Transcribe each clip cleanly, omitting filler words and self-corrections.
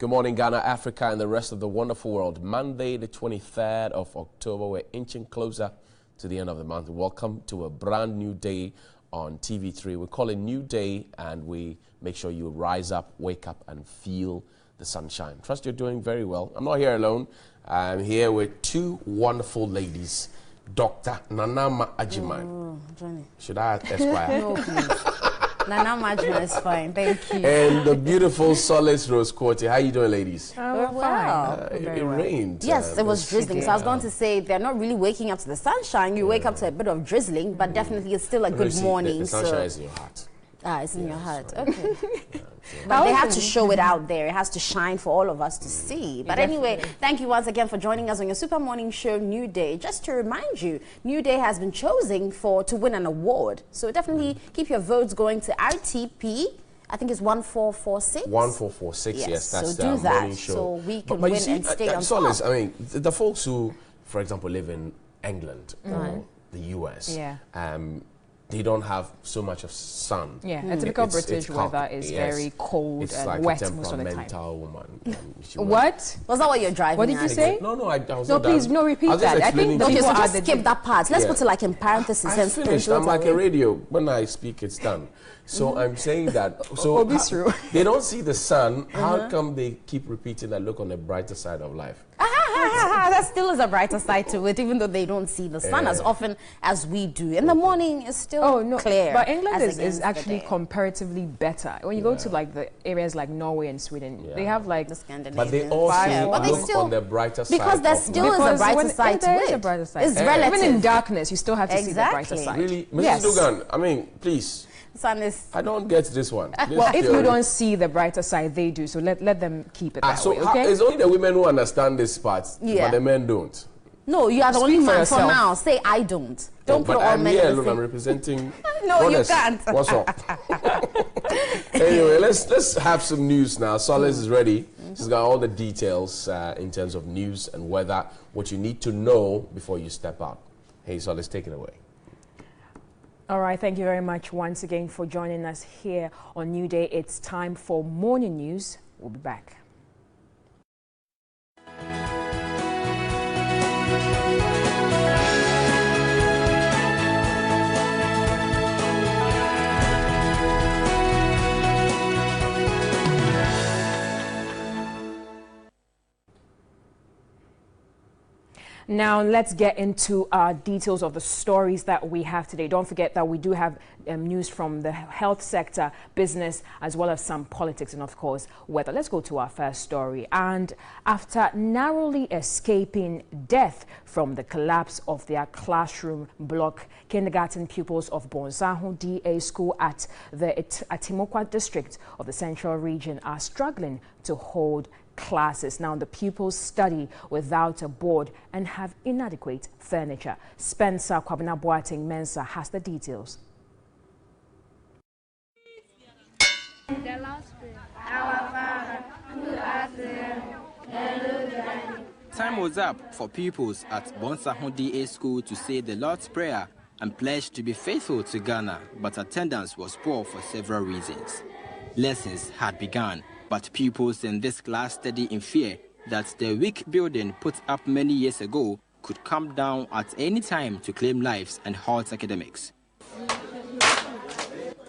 Good morning, Ghana, Africa, and the rest of the wonderful world. Monday, the 23rd of October, we're inching closer to the end of the month. Welcome to a brand new day on TV3. We call it New Day, and we make sure you rise up, wake up, and feel the sunshine. Trust you're doing very well. I'm not here alone. I'm here with two wonderful ladies. Dr. Nanama Ajiman. Oh, Johnny. Should I Esquire? No, please. Nanama Ajiman is fine. Thank you. And the beautiful Solace Rose Courte. How you doing, ladies? We're well. It rained. Yes, it was drizzling. So I was going to say they're not really waking up to the sunshine. You wake up to a bit of drizzling, but definitely it's still a good morning. The sunshine is in your heart. Ah, it's in your heart. Okay. But they have to show it out there. It has to shine for all of us to see. But anyway, thank you once again for joining us on your super morning show, New Day. Just to remind you, New Day has been chosen to win an award. So definitely keep your votes going to RTP. I think it's 1446. 1446, yes, that's so the do that morning show. so we can win and stay on Solace, top. I mean, the folks who, for example, live in England or the US, they don't have so much of sun. Yeah, a typical British weather is very cold it's and like wet a most of the time. Woman. What? Was that what you're driving What did you say? No, I was no, not please, done. no, repeat that. I think the okay, people so just are skip that part. Let's put it like in parentheses. I finished. I'm like a radio. When I speak, it's done. So I'm saying that. So they don't see the sun. How come they keep repeating that? Look on the brighter side of life. That still is a brighter side to it, even though they don't see the sun as often as we do. In the morning, it's still clear. But England is actually comparatively better. When you go to like the areas like Norway and Sweden, they have like the Scandinavian. But they also look on the brighter side. Because there still is a brighter side to it. It's relative. Even in darkness, you still have to see the brighter side. Really? Mrs. Dugan, I mean, please. I don't get this one. Well, if you don't see the brighter side, they do. So let them keep it that way, okay? It's only the women who understand this part, but the men don't. No, you are the only man for now. Say I don't. Don't put all men in the same. I'm representing. No, you can't. What's up? Anyway, let's have some news now. Solace is ready. She's got all the details in terms of news and weather, what you need to know before you step out. Hey, Solace, take it away. All right, thank you very much once again for joining us here on New Day. It's time for morning news. We'll be back. Now, let's get into details of the stories that we have today. Don't forget that we do have news from the health sector, business, as well as some politics and, of course, weather. Let's go to our first story. And after narrowly escaping death from the collapse of their classroom block, kindergarten pupils of Bonsaho DA School at the Atimokwa district of the Central Region are struggling to hold classes. Now, the pupils study without a board and have inadequate furniture. Spencer Kwabena Boateng Mensa has the details. Time was up for pupils at Bonsaho DA School to say the Lord's Prayer and pledge to be faithful to Ghana, but attendance was poor for several reasons. Lessons had begun, but pupils in this class study in fear that the weak building put up many years ago could come down at any time to claim lives and halt academics.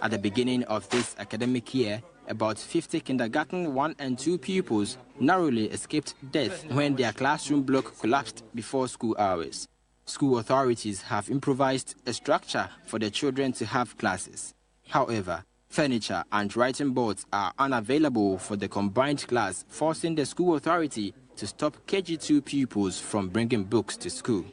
At the beginning of this academic year, about 50 kindergarten 1 and 2 pupils narrowly escaped death when their classroom block collapsed before school hours. School authorities have improvised a structure for the children to have classes. However, furniture and writing boards are unavailable for the combined class, forcing the school authority to stop KG2 pupils from bringing books to school.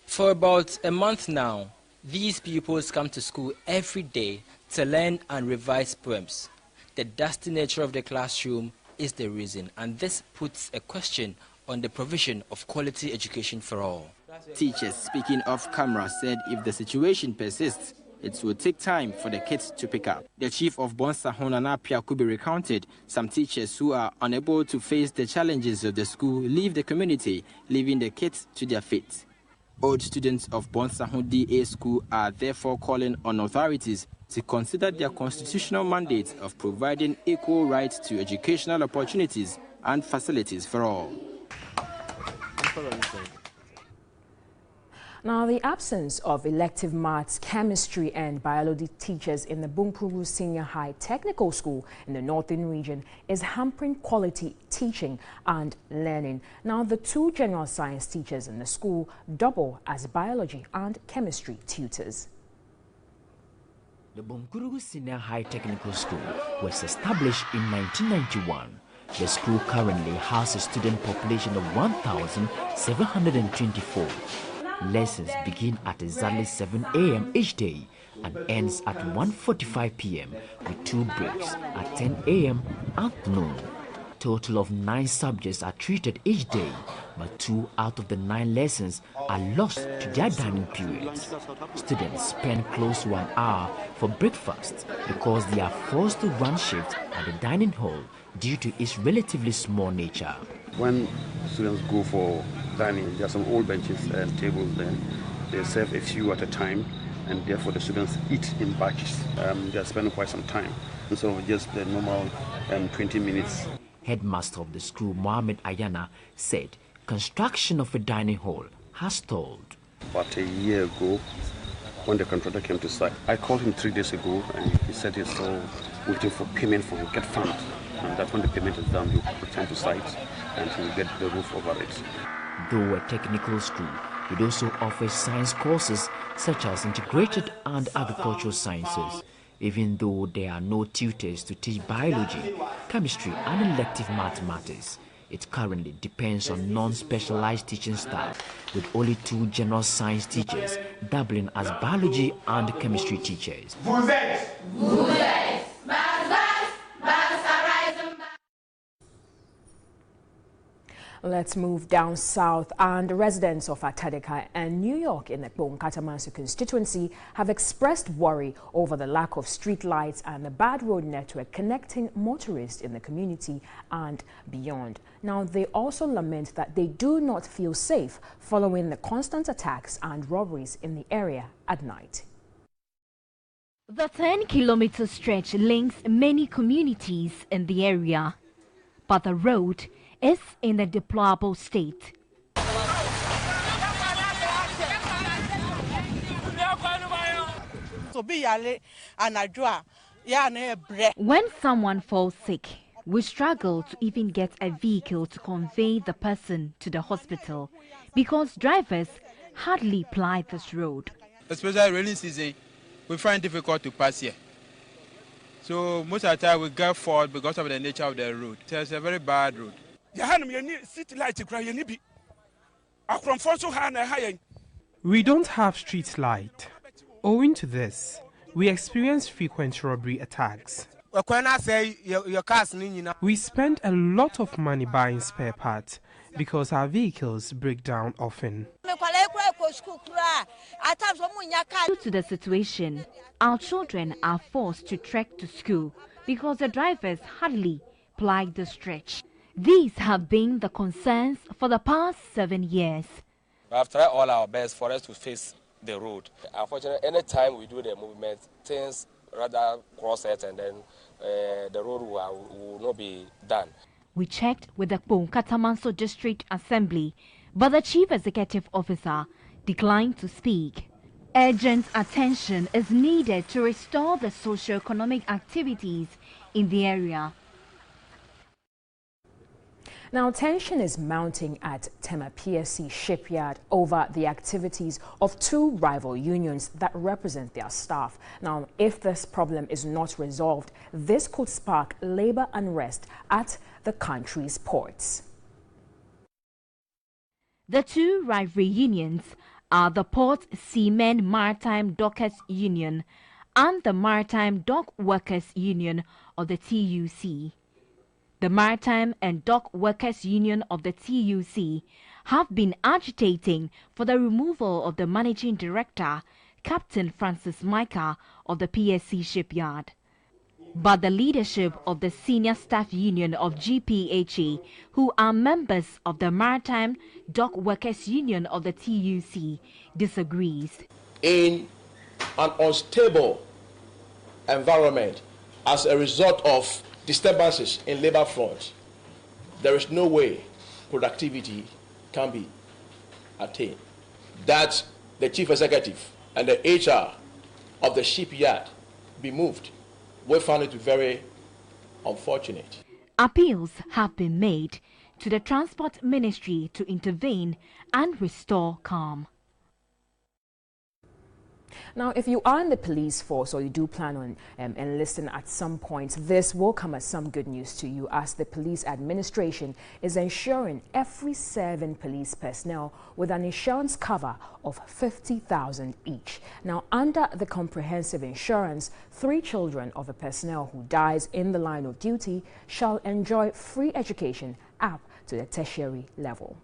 For about a month now, these pupils come to school every day to learn and revise poems. The dusty nature of the classroom is the reason, and this puts a question on the provision of quality education for all. Teachers speaking off camera said if the situation persists, it will take time for the kids to pick up. The chief of Bonsaho Nana Piakubi recounted some teachers who are unable to face the challenges of the school leave the community, leaving the kids to their fate. Old students of Bonsaho DA School are therefore calling on authorities to consider their constitutional mandate of providing equal rights to educational opportunities and facilities for all. Now, the absence of elective maths, chemistry and biology teachers in the Bunkpuru Senior High Technical School in the Northern Region is hampering quality teaching and learning. Now, the 2 general science teachers in the school double as biology and chemistry tutors. The Bunkpuru Senior High Technical School was established in 1991. The school currently has a student population of 1,724. Lessons begin at exactly 7 a.m. each day and ends at 1:45 p.m. with 2 breaks at 10 a.m. and noon. Total of 9 subjects are treated each day, but 2 out of the 9 lessons are lost to their dining periods. Students spend close to 1 hour for breakfast because they are forced to run shift at the dining hall due to its relatively small nature. When students go for dining, there are some old benches and tables there. They serve a few at a time, and therefore the students eat in batches. They are spending quite some time instead of just the normal 20 minutes. Headmaster of the school, Mohammed Ayana, said construction of a dining hall has stalled. About a year ago, when the contractor came to site, I called him 3 days ago, and he said he's still waiting for payment from Get Fund. And that when the payment is done, he'll return to site and he'll get the roof over it. Though a technical school, it also offers science courses such as integrated and agricultural sciences. Even though there are no tutors to teach biology, chemistry and elective mathematics, it currently depends on non-specialized teaching staff, with only 2 general science teachers doubling as biology and chemistry teachers. Let's move down south, and residents of Atadeka and New York in the Katamansu constituency have expressed worry over the lack of street lights and the bad road network connecting motorists in the community and beyond. Now, they also lament that they do not feel safe following the constant attacks and robberies in the area at night. The 10-kilometer stretch links many communities in the area, but the road is in a deplorable state. When someone falls sick, we struggle to even get a vehicle to convey the person to the hospital because drivers hardly ply this road. Especially rainy season, we find it difficult to pass here. So most of the time we get fault because of the nature of the road. It's a very bad road. We don't have street light. Owing to this, we experience frequent robbery attacks. We spend a lot of money buying spare parts because our vehicles break down often. Due to the situation, our children are forced to trek to school because the drivers hardly ply the stretch. These have been the concerns for the past 7 years. We have tried all our best for us to face the road. Unfortunately, anytime we do the movement, things rather cross it and then the road will not be done. We checked with the Katamansu District Assembly, but the Chief Executive Officer declined to speak. Urgent attention is needed to restore the socio-economic activities in the area. Now, tension is mounting at Tema PSC shipyard over the activities of 2 rival unions that represent their staff. Now, if this problem is not resolved, this could spark labor unrest at the country's ports. The 2 rival unions are the Port Seamen Maritime Dockers Union and the Maritime Dock Workers Union of the TUC. The Maritime and Dock Workers Union of the TUC have been agitating for the removal of the Managing Director, Captain Francis Micah of the PSC shipyard. But the leadership of the Senior Staff Union of GPHA, who are members of the Maritime Dock Workers Union of the TUC, disagrees. In an unstable environment as a result of disturbances in labor front, there is no way productivity can be attained. That the chief executive and the HR of the shipyard be moved. We found it very unfortunate. Appeals have been made to the Transport Ministry to intervene and restore calm. Now, if you are in the police force or you do plan on enlisting at some point, this will come as some good news to you, as the police administration is ensuring every serving police personnel with an insurance cover of 50,000 each. Now, under the comprehensive insurance, 3 children of a personnel who dies in the line of duty shall enjoy free education up to the tertiary level.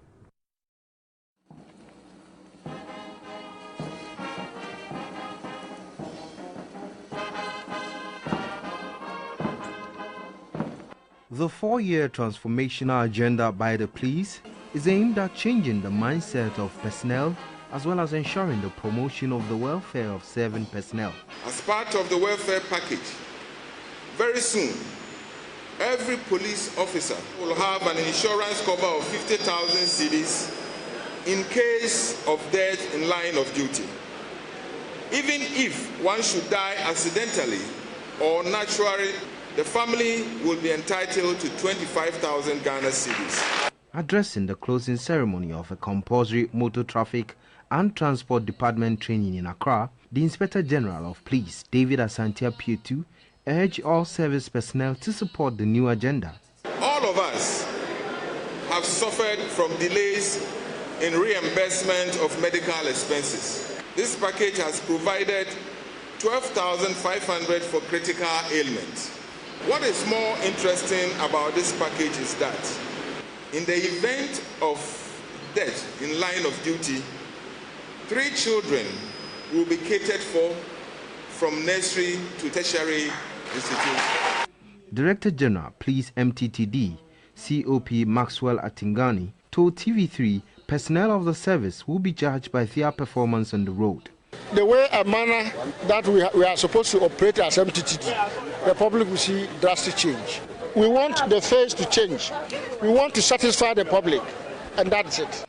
The 4-year transformational agenda by the police is aimed at changing the mindset of personnel as well as ensuring the promotion of the welfare of serving personnel. As part of the welfare package, very soon, every police officer will have an insurance cover of 50,000 cedis in case of death in line of duty. Even if one should die accidentally or naturally, the family will be entitled to 25,000 Ghana cedis. Addressing the closing ceremony of a compulsory motor traffic and transport department training in Accra, the Inspector General of Police, David Asantia Pietu, urged all service personnel to support the new agenda. All of us have suffered from delays in reimbursement of medical expenses. This package has provided 12,500 for critical ailments. What is more interesting about this package is that in the event of death in line of duty, 3 children will be catered for from nursery to tertiary institutions. Director General, Police MTTD, COP Maxwell Atingani, told TV3 personnel of the service will be judged by their performance on the road. The way and manner that we are supposed to operate as MTTD, the public will see drastic change. We want the face to change. We want to satisfy the public, and that's it.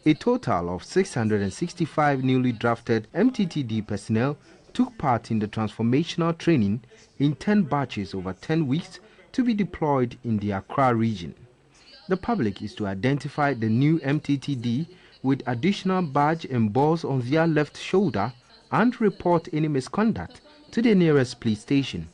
A total of 665 newly drafted MTTD personnel took part in the transformational training in 10 batches over 10 weeks to be deployed in the Accra region. The public is to identify the new MTTD with additional badge embossed on their left shoulder and report any misconduct to the nearest police station.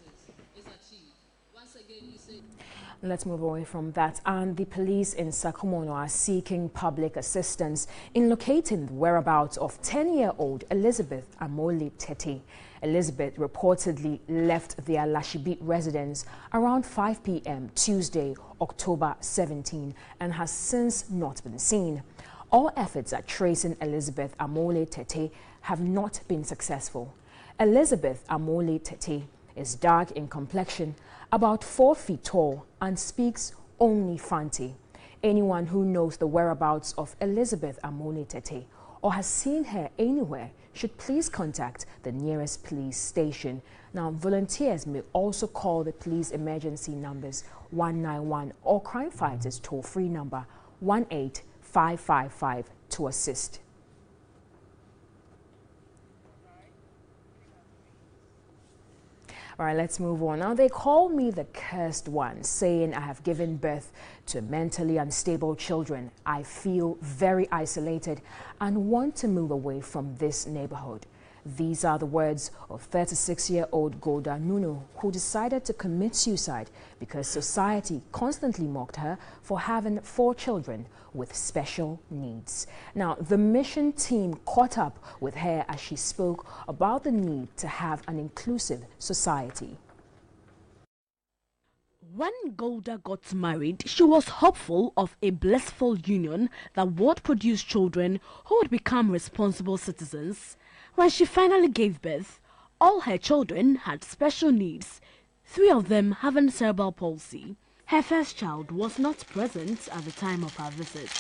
Let's move away from that. And the police in Sakumono are seeking public assistance in locating the whereabouts of 10-year-old Elizabeth Amole Tete. Elizabeth reportedly left their Lashibit residence around 5 p.m. Tuesday, October 17, and has since not been seen. All efforts at tracing Elizabeth Amole Tete have not been successful. Elizabeth Amole Tete is dark in complexion, about 4 feet tall, and speaks only Fanti. Anyone who knows the whereabouts of Elizabeth Amole Tete or has seen her anywhere should please contact the nearest police station. Now, volunteers may also call the police emergency numbers 191 or crime fighters toll-free number 18555 to assist. All right, let's move on. Now, they call me the cursed one, saying I have given birth to mentally unstable children. I feel very isolated and want to move away from this neighborhood. These are the words of 36-year-old Golda Nunu, who decided to commit suicide because society constantly mocked her for having 4 children with special needs. Now, the mission team caught up with her as she spoke about the need to have an inclusive society. When Golda got married, she was hopeful of a blissful union that would produce children who would become responsible citizens. When she finally gave birth, all her children had special needs, 3 of them having cerebral palsy. Her first child was not present at the time of her visit.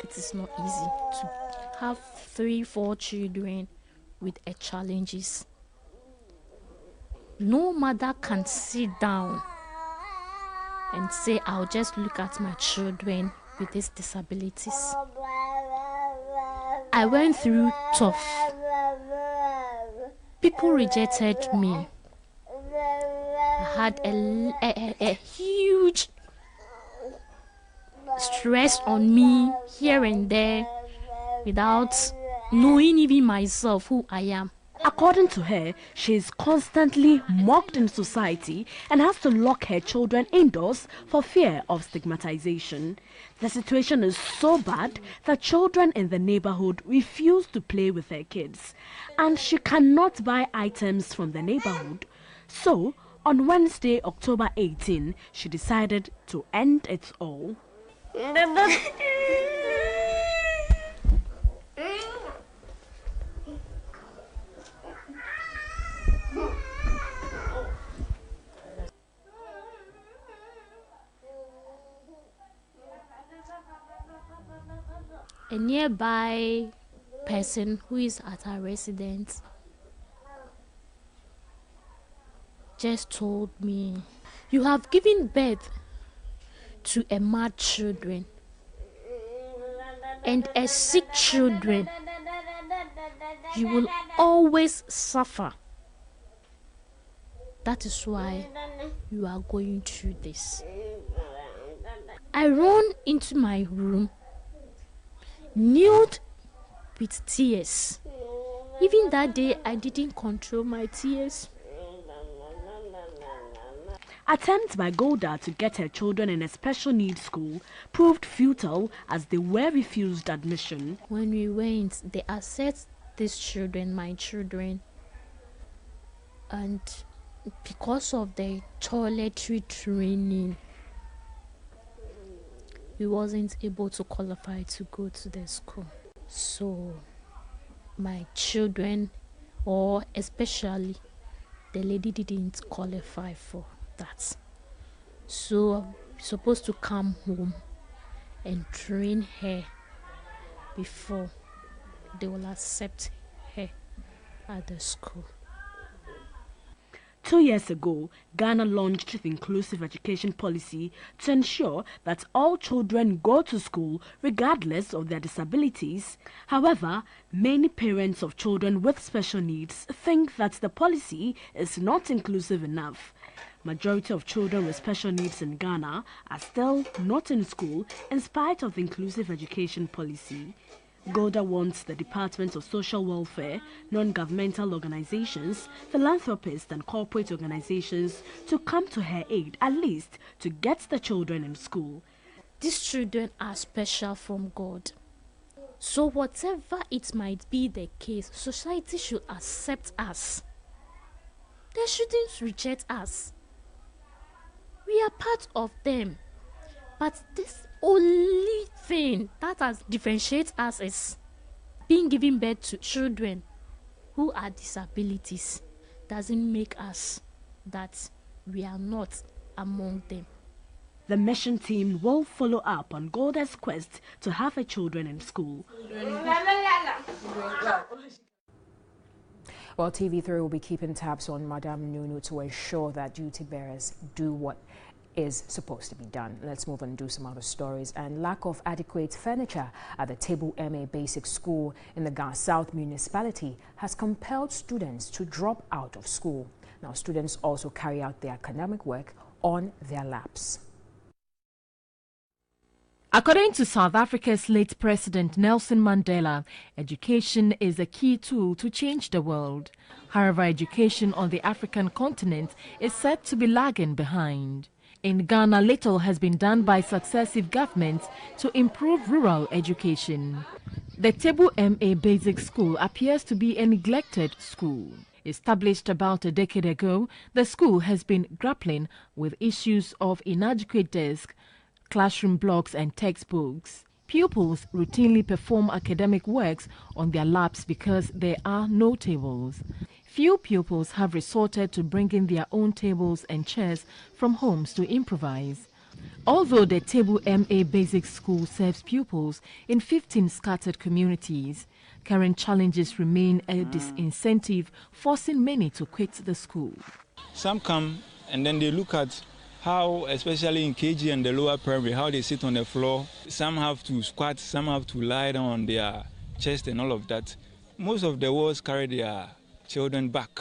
It is not easy to have 3-4 children with challenges. No mother can sit down and say, I'll just look at my children with these disabilities. I went through tough. People rejected me. I had a huge stress on me here and there without knowing even myself who I am. According to her, she is constantly mocked in society and has to lock her children indoors for fear of stigmatization. The situation is so bad that children in the neighborhood refuse to play with her kids, and she cannot buy items from the neighborhood. So, on Wednesday, October 18, she decided to end it all. A nearby person who is at our residence just told me, you have given birth to a mad children and a sick children. You will always suffer. That is why you are going through this. I ran into my room, kneeled with tears. Even that day, I didn't control my tears. Attempts by Golda to get her children in a special needs school proved futile as they were refused admission. When we went, they assessed these children, my children, and because of the toiletry training, we wasn't able to qualify to go to the school. So my children, or especially the lady, didn't qualify for that. So we're supposed to come home and train her before they will accept her at the school. 2 years ago, Ghana launched the inclusive education policy to ensure that all children go to school regardless of their disabilities. However, many parents of children with special needs think that the policy is not inclusive enough. Majority of children with special needs in Ghana are still not in school in spite of the inclusive education policy. Golda wants the Department of Social Welfare, non-governmental organizations, philanthropists and corporate organizations to come to her aid, at least to get the children in school. These children are special from God. So whatever it might be the case, society should accept us. They shouldn't reject us. We are part of them. But this only thing that has differentiates us is being given birth to children who are disabilities doesn't make us that we are not among them. The mission team will follow up on Golda's quest to have her children in school. Well, TV3 will be keeping tabs on Madame Nunu to ensure that duty bearers do what is supposed to be done. Let's move on and do some other stories. And lack of adequate furniture at the Table MA Basic School in the Ga South municipality has compelled students to drop out of school. Now, students also carry out their academic work on their laps. According to South Africa's late President Nelson Mandela, education is a key tool to change the world. However, education on the African continent is said to be lagging behind. In Ghana, little has been done by successive governments to improve rural education. The Table MA Basic School appears to be a neglected school. Established about a decade ago, the school has been grappling with issues of inadequate desks, classroom blocks and textbooks. Pupils routinely perform academic works on their laps because there are no tables. Few pupils have resorted to bringing their own tables and chairs from homes to improvise. Although the Table MA Basic School serves pupils in 15 scattered communities, current challenges remain a disincentive, forcing many to quit the school. Some come and then they look at how, especially in KG and the lower primary, how they sit on the floor. Some have to squat, some have to lie down on their chest and all of that. Most of the wards carry their children back.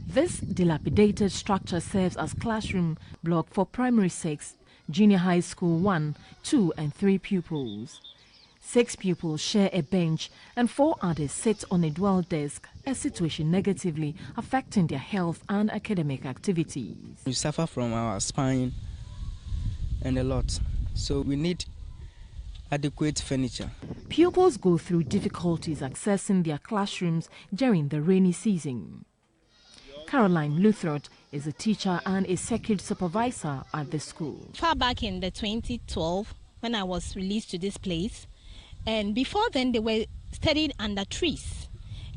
This dilapidated structure serves as classroom block for primary 6, junior high school 1, 2 and 3 pupils. 6 pupils share a bench and 4 others sit on a dual desk, a situation negatively affecting their health and academic activities. We suffer from our spine and a lot, so we need adequate furniture. Pupils go through difficulties accessing their classrooms during the rainy season. Caroline Luthrot is a teacher and a circuit supervisor at the school. Far back in the 2012, when I was released to this place, and before then they were studying under trees,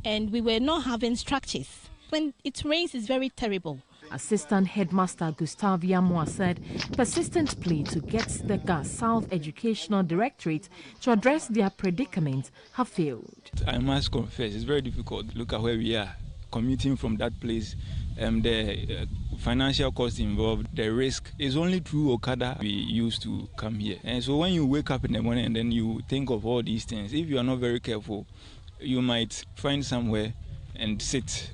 and we were not having structures. When it rains, it's very terrible. Assistant Headmaster Gustave Yamoa said persistent plea to get the GAS South Educational Directorate to address their predicament have failed. I must confess, it's very difficult. Look at where we are, commuting from that place. The financial cost involved, the risk is only through Okada we used to come here. And so when you wake up in the morning and then you think of all these things, if you are not very careful, you might find somewhere and sit.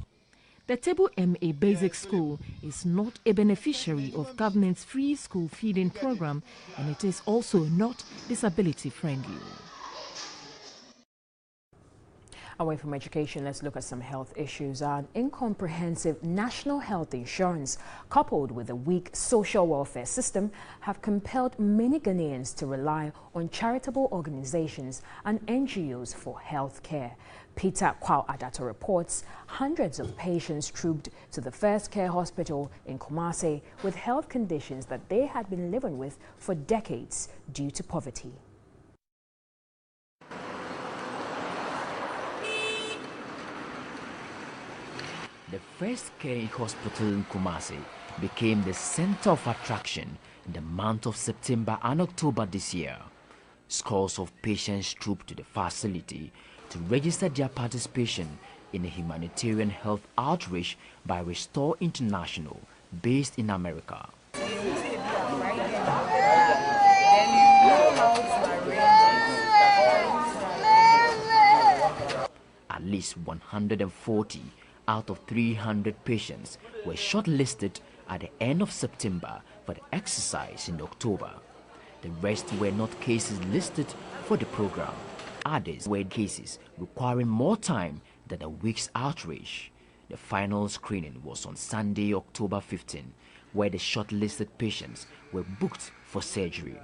The Table MA Basic School is not a beneficiary of government's free school feeding program, and it is also not disability friendly. Away from education, let's look at some health issues. An incomprehensive national health insurance coupled with a weak social welfare system have compelled many Ghanaians to rely on charitable organizations and NGOs for health care. Peter Kwao Adato reports hundreds of patients trooped to the First Care Hospital in Kumasi with health conditions that they had been living with for decades due to poverty. The First Care Hospital in Kumasi became the center of attraction in the month of September and October this year. Scores of patients trooped to the facility to register their participation in a humanitarian health outreach by Restore International, based in America. At least 140 out of 300 patients were shortlisted at the end of September for the exercise in October. The rest were not cases listed for the program. Others were cases requiring more time than a week's outreach. The final screening was on Sunday, October 15, where the shortlisted patients were booked for surgery.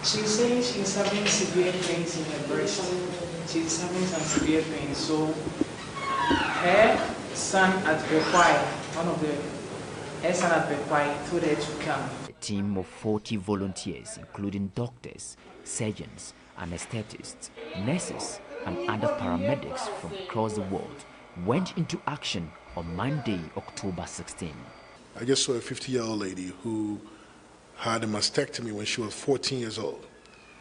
She's saying she's having severe pains in her breast. She's having some severe pains. So her son at Bekwai, one of her son at Bekwai, told her to come. A team of 40 volunteers, including doctors, surgeons, anesthetists, nurses, and other paramedics from across the world went into action on Monday, October 16. I just saw a 50-year-old lady who had a mastectomy when she was 14 years old.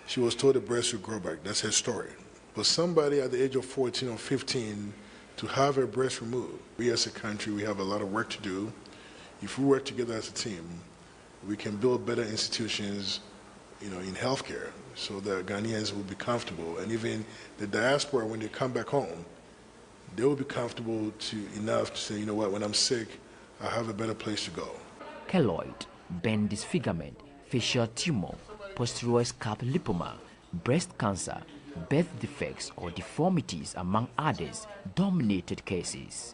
She was told the breast would grow back. That's her story. But somebody at the age of 14 or 15 to have her breast removed, we as a country, we have a lot of work to do. If we work together as a team, we can build better institutions, in healthcare, so that Ghanaians will be comfortable, and even the diaspora, when they come back home, they will be comfortable enough to say, you know what, when I'm sick, I have a better place to go. Keloid, bone disfigurement, facial tumor, posterior scalp lipoma, breast cancer, birth defects or deformities, among others, dominated cases.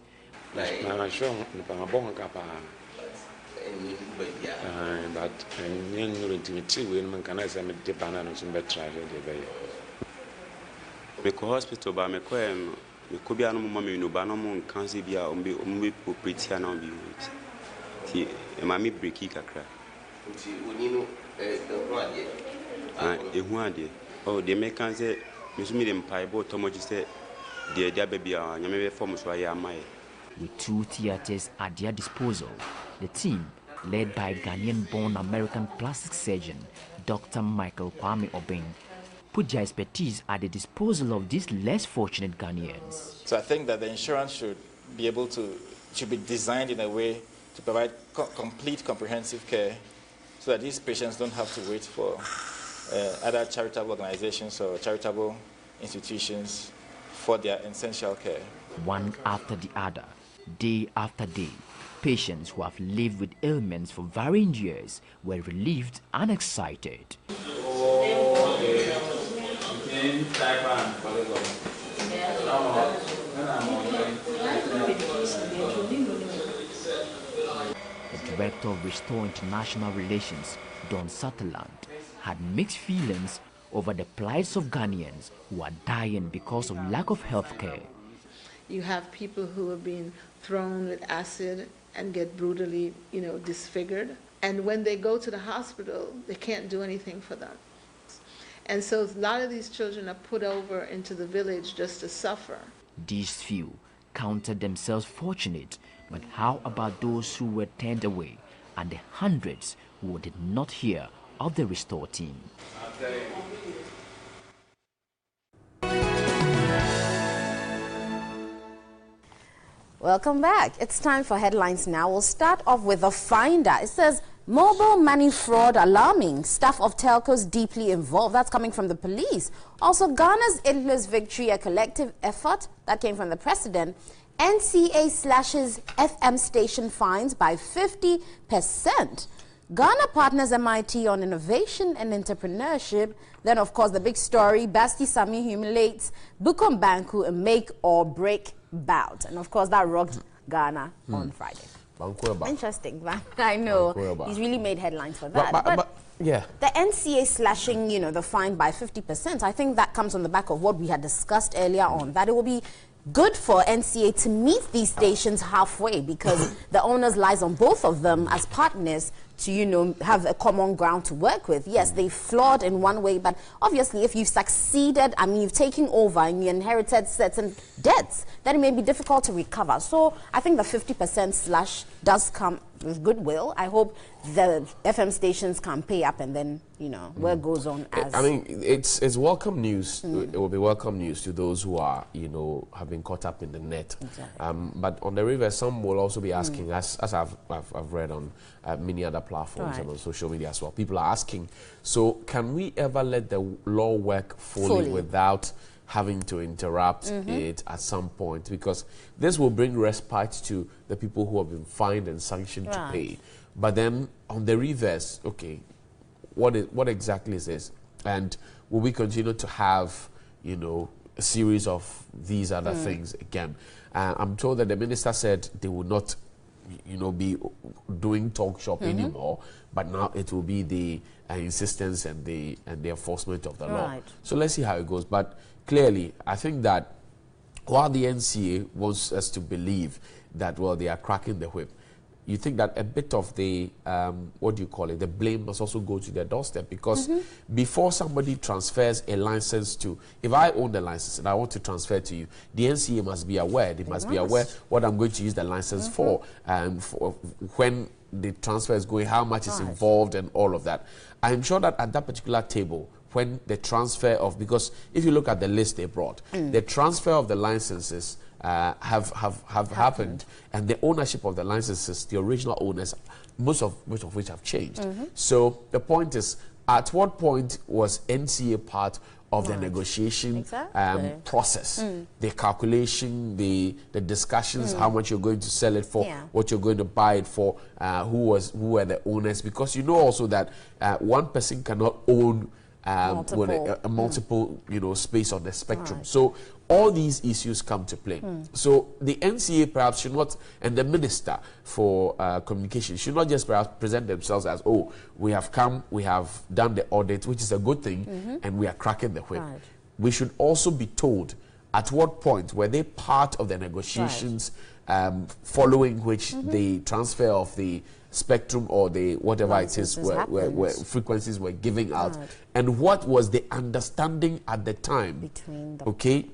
Hospital ba me ko bia no mo me no ba no mo cancer bia o me operate na bi ti e ma me breaki kakra ti onino ehu ade o de me cancer me so me dem pai bo tomoji se de dia bia nyame be form so ya mai. With 2 theaters at their disposal, the team led by Ghanaian-born American plastic surgeon Dr. Michael Kwame Obeng, put their expertise at the disposal of these less fortunate Ghanaians. So I think that the insurance should be designed in a way to provide complete comprehensive care so that these patients don't have to wait for other charitable organizations or charitable institutions for their essential care. One after the other, day after day, patients who have lived with ailments for varying years were relieved and excited. The director of Restore International Relations, Don Sutherland, had mixed feelings over the plights of Ghanaians who are dying because of lack of health care. You have people who have been thrown with acid and get brutally, disfigured. And when they go to the hospital, they can't do anything for them. And so a lot of these children are put over into the village just to suffer. These few counted themselves fortunate, but how about those who were turned away and the hundreds who did not hear of the Restore team? Welcome back. It's time for headlines now. We'll start off with the Finder. It says, mobile money fraud alarming. Staff of telcos deeply involved. That's coming from the police. Also, Ghana's endless victory, a collective effort. That came from the president. NCA slashes FM station fines by 50%. Ghana partners MIT on innovation and entrepreneurship. Then, of course, the big story, Basti Sami humiliates Bukom Banku a make or break bout. And, of course, that rocked Ghana on Friday. Interesting. I know. He's really made headlines for that. But yeah. The NCA slashing, the fine by 50%, I think that comes on the back of what we had discussed earlier on, that it will be good for NCA to meet these stations halfway because the onus lies on both of them as partners to, have a common ground to work with. Yes, they flawed in one way, but obviously if you've succeeded, you've taken over and you inherited certain debts, then it may be difficult to recover. So I think the 50% slash does come with goodwill. I hope the FM stations can pay up and then, work goes on as... it's welcome news. It will be welcome news to those who are, have been caught up in the net. Exactly. But on the river, some will also be asking, as I've read on many other platforms and on social media as well, people are asking, so can we ever let the law work fully. Without having to interrupt it at some point? Because this will bring respite to the people who have been fined and sanctioned to pay. But then on the reverse, okay, what exactly is this? And will we continue to have, a series of these other things again? I'm told that the minister said they will not, be doing talk shop anymore, but now it will be the insistence and the enforcement of the law. So let's see how it goes. But clearly, I think that while the NCA wants us to believe that, well, they are cracking the whip, you think that a bit of the, the blame must also go to their doorstep, because before somebody transfers a license to, if I own the license and I want to transfer to you, the NCA must be aware, they must be aware what I'm going to use the license for, when the transfer is going, how much is involved and all of that. I'm sure that at that particular table, when the transfer of, because if you look at the list they brought, the transfer of the licenses have happened, and the ownership of the licenses, the original owners, most of which have changed. So the point is, at what point was NCA part of the negotiation process? The calculation, the discussions, how much you're going to sell it for, what you're going to buy it for, who were the owners? Because also that one person cannot own multiple space on the spectrum. So all these issues come to play. So the NCA perhaps should not, and the Minister for Communication should not just perhaps present themselves as, oh, we have come, we have done the audit, which is a good thing, and we are cracking the whip. We should also be told at what point were they part of the negotiations following which the transfer of the spectrum or the whatever it is where frequencies were giving out, and what was the understanding at the time between them.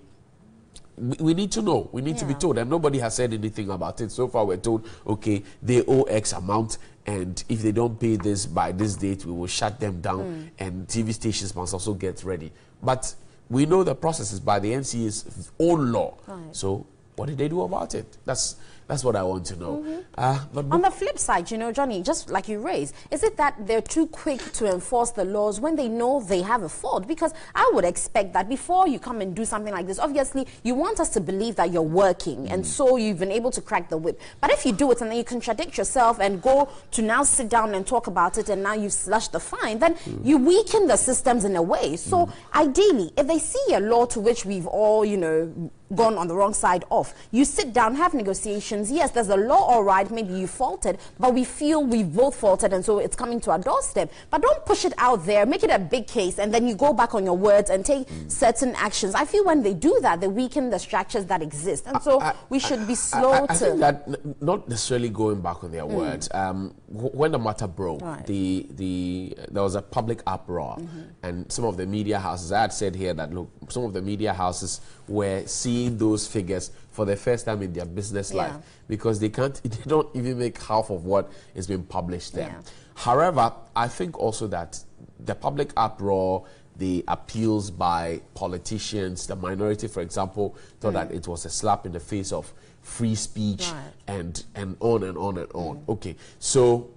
we need to know. We need to be told, and nobody has said anything about it. So far, we're told, okay, they owe X amount, and if they don't pay this by this date, we will shut them down, and TV stations must also get ready. But we know the process is by the NCA's own law. Right. So what did they do about it? That's what I want to know. But on the flip side, you know, Johnny, just like you raised, is it that they're too quick to enforce the laws when they know they have a fault? Because I would expect that before you come and do something like this, obviously you want us to believe that you're working, and so you've been able to crack the whip. But if you do it and then you contradict yourself and go to now sit down and talk about it, and now you've slashed the fine, then you weaken the systems in a way. So ideally, if they see a law to which we've all, you know, gone on the wrong side of, you sit down, have negotiations. Yes, there's a law, all right, maybe you faulted, but we feel we both faulted, and so it's coming to our doorstep. But don't push it out there, make it a big case, and then you go back on your words and take certain actions. I feel when they do that, they weaken the structures that exist, and so we should be slow I think that not necessarily going back on their words. When the matter broke, there was a public uproar, and some of the media houses, I had said here that, look, some of the media houses were seeing those figures for the first time in their business life, because they don't even make half of what is being published there. However, I think also that the public uproar, the appeals by politicians, the minority, for example, thought that it was a slap in the face of free speech, and on and on and on. Okay, so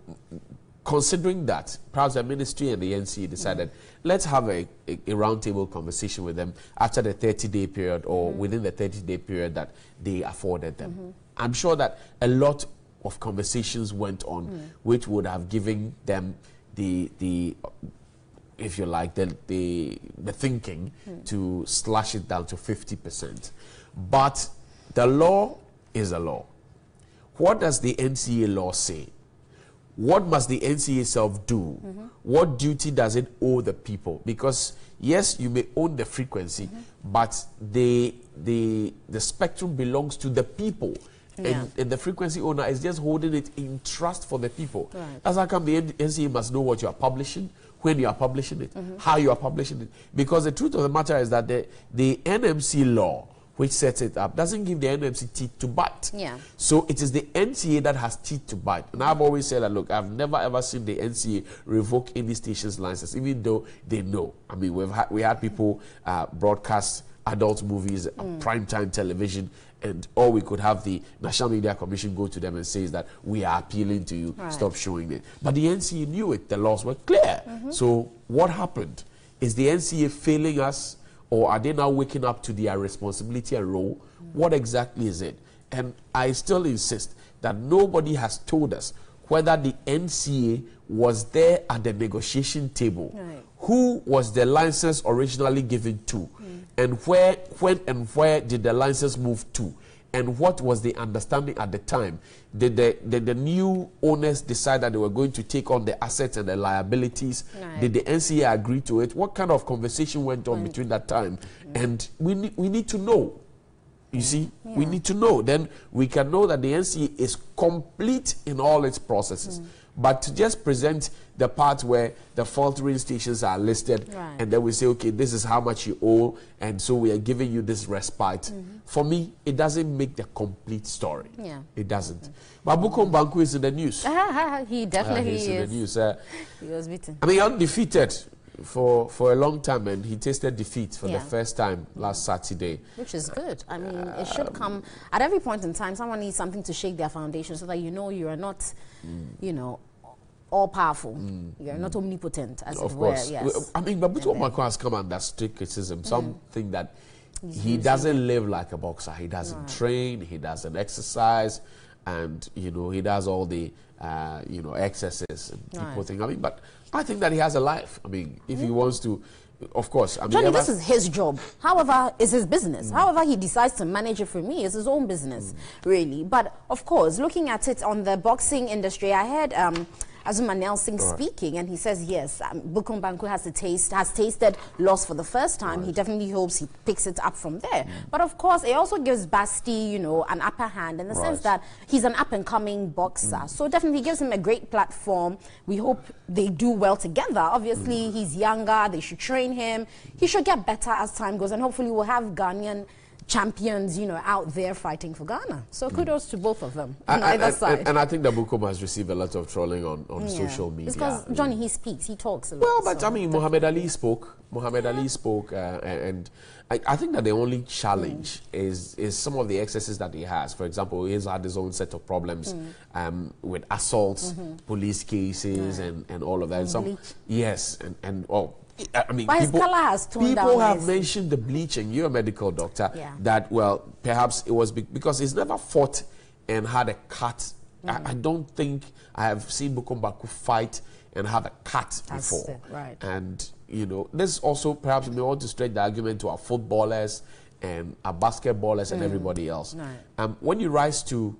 considering that, perhaps the ministry and the NCA decided, let's have a roundtable conversation with them after the 30-day period, or within the 30-day period that they afforded them. I'm sure that a lot of conversations went on, which would have given them the if you like, the thinking to slash it down to 50%. But the law is a law. What does the NCA law say? What must the NCA itself do? What duty does it owe the people? Because yes, you may own the frequency, but the spectrum belongs to the people. And the frequency owner is just holding it in trust for the people. That's how come the NCA must know what you are publishing, when you are publishing it, how you are publishing it. Because the truth of the matter is that the NMC law, which sets it up, doesn't give the NMC teeth to bite. So it is the NCA that has teeth to bite. And I've always said that, look, I've never ever seen the NCA revoke any station's license, even though they know. I mean, we had people broadcast adult movies, primetime television, and all we could have the National Media Commission go to them and say is that we are appealing to you, stop showing it. But the NCA knew it, the laws were clear. So what happened? Is the NCA failing us, or are they now waking up to their responsibility and role? What exactly is it? And I still insist that nobody has told us whether the NCA was there at the negotiation table. Who was the license originally given to? And when and where did the license move to? And what was the understanding at the time? Did the new owners decide that they were going to take on the assets and the liabilities? Did the NCA agree to it? What kind of conversation went on between that time? And we need to know. You see, we need to know. Then we can know that the NCA is complete in all its processes. But to just present the part where the faltering stations are listed, and then we say, okay, this is how much you owe, and so we are giving you this respite. For me, it doesn't make the complete story. It doesn't. But Bukom Banku is in the news. He definitely is. In the news. He was beaten. I mean, undefeated for a long time, and he tasted defeat for the first time last Saturday. Which is good. I mean, it should come at every point in time. Someone needs something to shake their foundation so that you know you are not, you know, all powerful. You're not omnipotent, as it were. Yes. I mean, Babuto Mako has come under strict criticism. Something that he doesn't live like a boxer. He doesn't train. He doesn't exercise, and you know he does all the you know excesses. And people think. I mean, but I think that he has a life. I mean, if he wants to. Of course. I mean, Johnny, this is his job. However, it's his business. However he decides to manage it for me, it's his own business, really. But, of course, looking at it on the boxing industry, I heard Azuma Nelson speaking, and he says, yes, Bukom Banku has tasted loss for the first time. He definitely hopes he picks it up from there. But, of course, it also gives Basti, you know, an upper hand in the sense that he's an up-and-coming boxer. So, definitely gives him a great platform. We hope they do well together. Obviously, he's younger. They should train him. He should get better as time goes, and hopefully we'll have Ghanaian champions, you know, out there fighting for Ghana. So kudos to both of them on either side. And I think that Bukom has received a lot of trolling on social media. It's because Johnny, he speaks, he talks a lot. Well, but I mean, Muhammad Ali spoke. And I think that the only challenge is some of the excesses that he has. For example, he's had his own set of problems with assaults, police cases, and all of that. Yes, and I mean, people have mentioned the bleaching. You're a medical doctor. That, well, perhaps it was because he's never fought and had a cut. I don't think I have seen Bukom Banku fight and have a cut before. Right. And, you know, this also perhaps we want to stretch the argument to our footballers and our basketballers and everybody else. When you rise to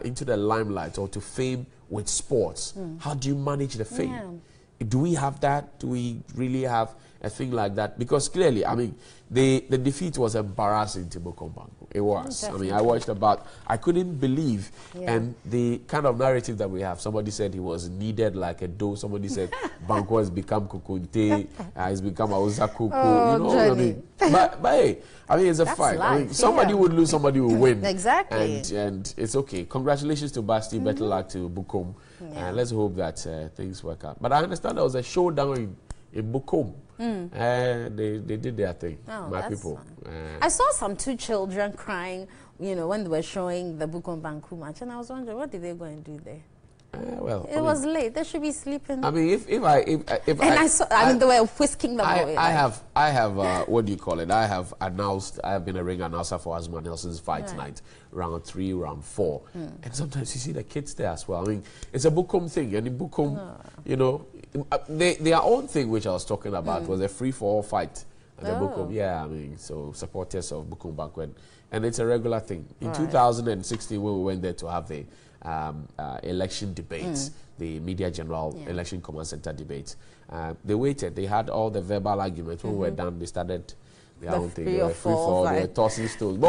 into the limelight or to fame with sports, how do you manage the fame? Do we have that? Do we really have a thing like that? Because clearly, I mean, the defeat was embarrassing to Bukom Banku. It was. I mean, I watched I couldn't believe. And the kind of narrative that we have, somebody said he was needed like a dough. Somebody said Banku has become Kukunte, he's become Ausa Kuku. You know what I mean? But hey, I mean, it's a fight. I mean, somebody would lose, somebody would win. Exactly. And it's okay. Congratulations to Basti. Better luck to Bukom. Let's hope that things work out. But I understand there was a showdown in Bukom. They did their thing, my people. I saw some 2 children crying, you know, when they were showing the Bukom Banku match, and I was wondering, what did they go and do there? Well, it was late. They should be sleeping. I mean, if they were whisking them away. I have what do you call it? I have been a ring announcer for Asma Nelson's fight tonight, round 3, round 4, and sometimes you see the kids there as well. I mean, it's a Bukom thing, and in Bukom, you know, their own thing, which I was talking about, was a free-for-all fight. The Bukom, I mean, so supporters of Bukom Banku, and it's a regular thing. In 2016, when we went there to have the election debates, the Media General Election Command Center debates, they waited. They had all the verbal arguments. When we were done, they started their own thing. They were free fall. They were tossing stones.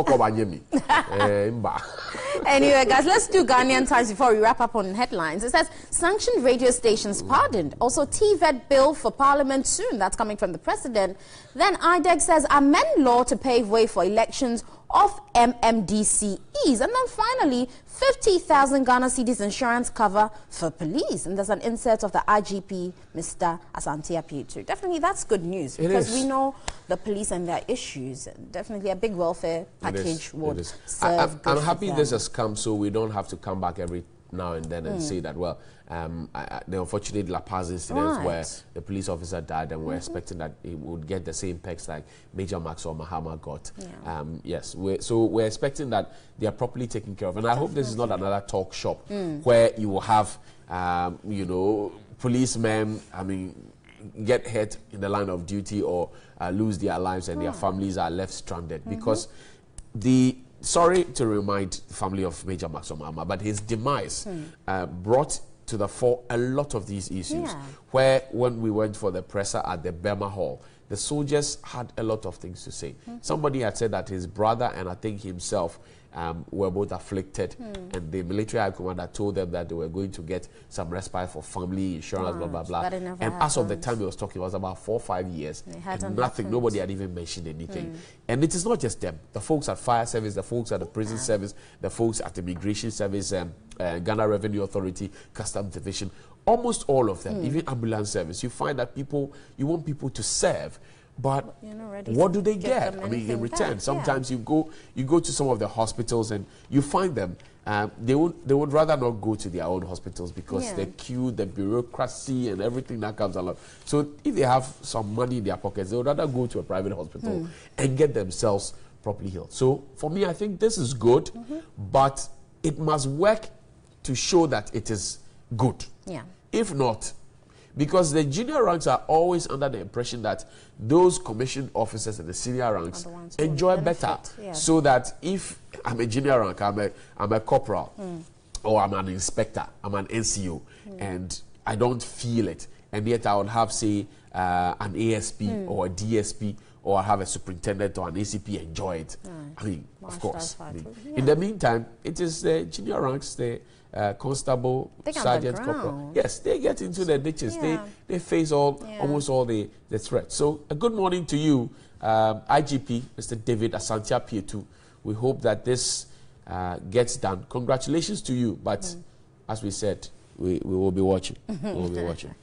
Anyway, guys, let's do Ghanaian Times before we wrap up on headlines. It says, sanctioned radio stations pardoned. Also, TVET bill for Parliament soon. That's coming from the President. Then IDEC says, amend law to pave way for elections of MMDCEs. And then finally, 50,000 Ghana cedis insurance cover for police. And there's an insert of the IGP, Mr. Asante Apietu. Definitely, that's good news because we know the police and their issues. Definitely a big welfare package would serve. I'm happy this has come so we don't have to come back every now and then and say that, well, the unfortunate La Paz incidents where the police officer died and we're expecting that he would get the same perks like Major Max or Mahama got. Yes, we're expecting that they are properly taken care of. And I hope this is not another talk shop where you will have, you know, policemen, I mean, get hurt in the line of duty or lose their lives and their families are left stranded because sorry to remind the family of Major Max Mahama, but his demise brought to the fore a lot of these issues where when we went for the presser at the Burma Hall, the soldiers had a lot of things to say. Somebody had said that his brother and I think himself were both afflicted and the military high commander told them that they were going to get some respite for family insurance, blah, blah, blah. And as of the time he was talking, it was about 4 or 5 years and nothing, nobody had even mentioned anything. And it is not just them, the folks at fire service, the folks at the prison service, the folks at the immigration service, Ghana Revenue Authority, Customs Division, almost all of them, even ambulance service. You find that you want people to serve, but what do they get? I mean, in return, sometimes you go to some of the hospitals and you find them. They would rather not go to their own hospitals because the queue, the bureaucracy, and everything that comes along. So if they have some money in their pockets, they would rather go to a private hospital and get themselves properly healed. So for me, I think this is good, but it must work to show that it is good. If not, because the junior ranks are always under the impression that those commissioned officers in the senior ranks enjoy better. So that if I'm a junior rank, I'm a corporal, or I'm an inspector, I'm an NCO, and I don't feel it, and yet I would have, say, an ASP or a DSP or have a superintendent or an ACP enjoy it. I mean, of course. In the meantime, it is the junior ranks, the constable, sergeant, corporal. Yes, they get into the ditches. They face almost all the threats. So a good morning to you, IGP, Mr. David Asantia Pietu. We hope that this gets done. Congratulations to you, but as we said, we will be watching. We will be watching.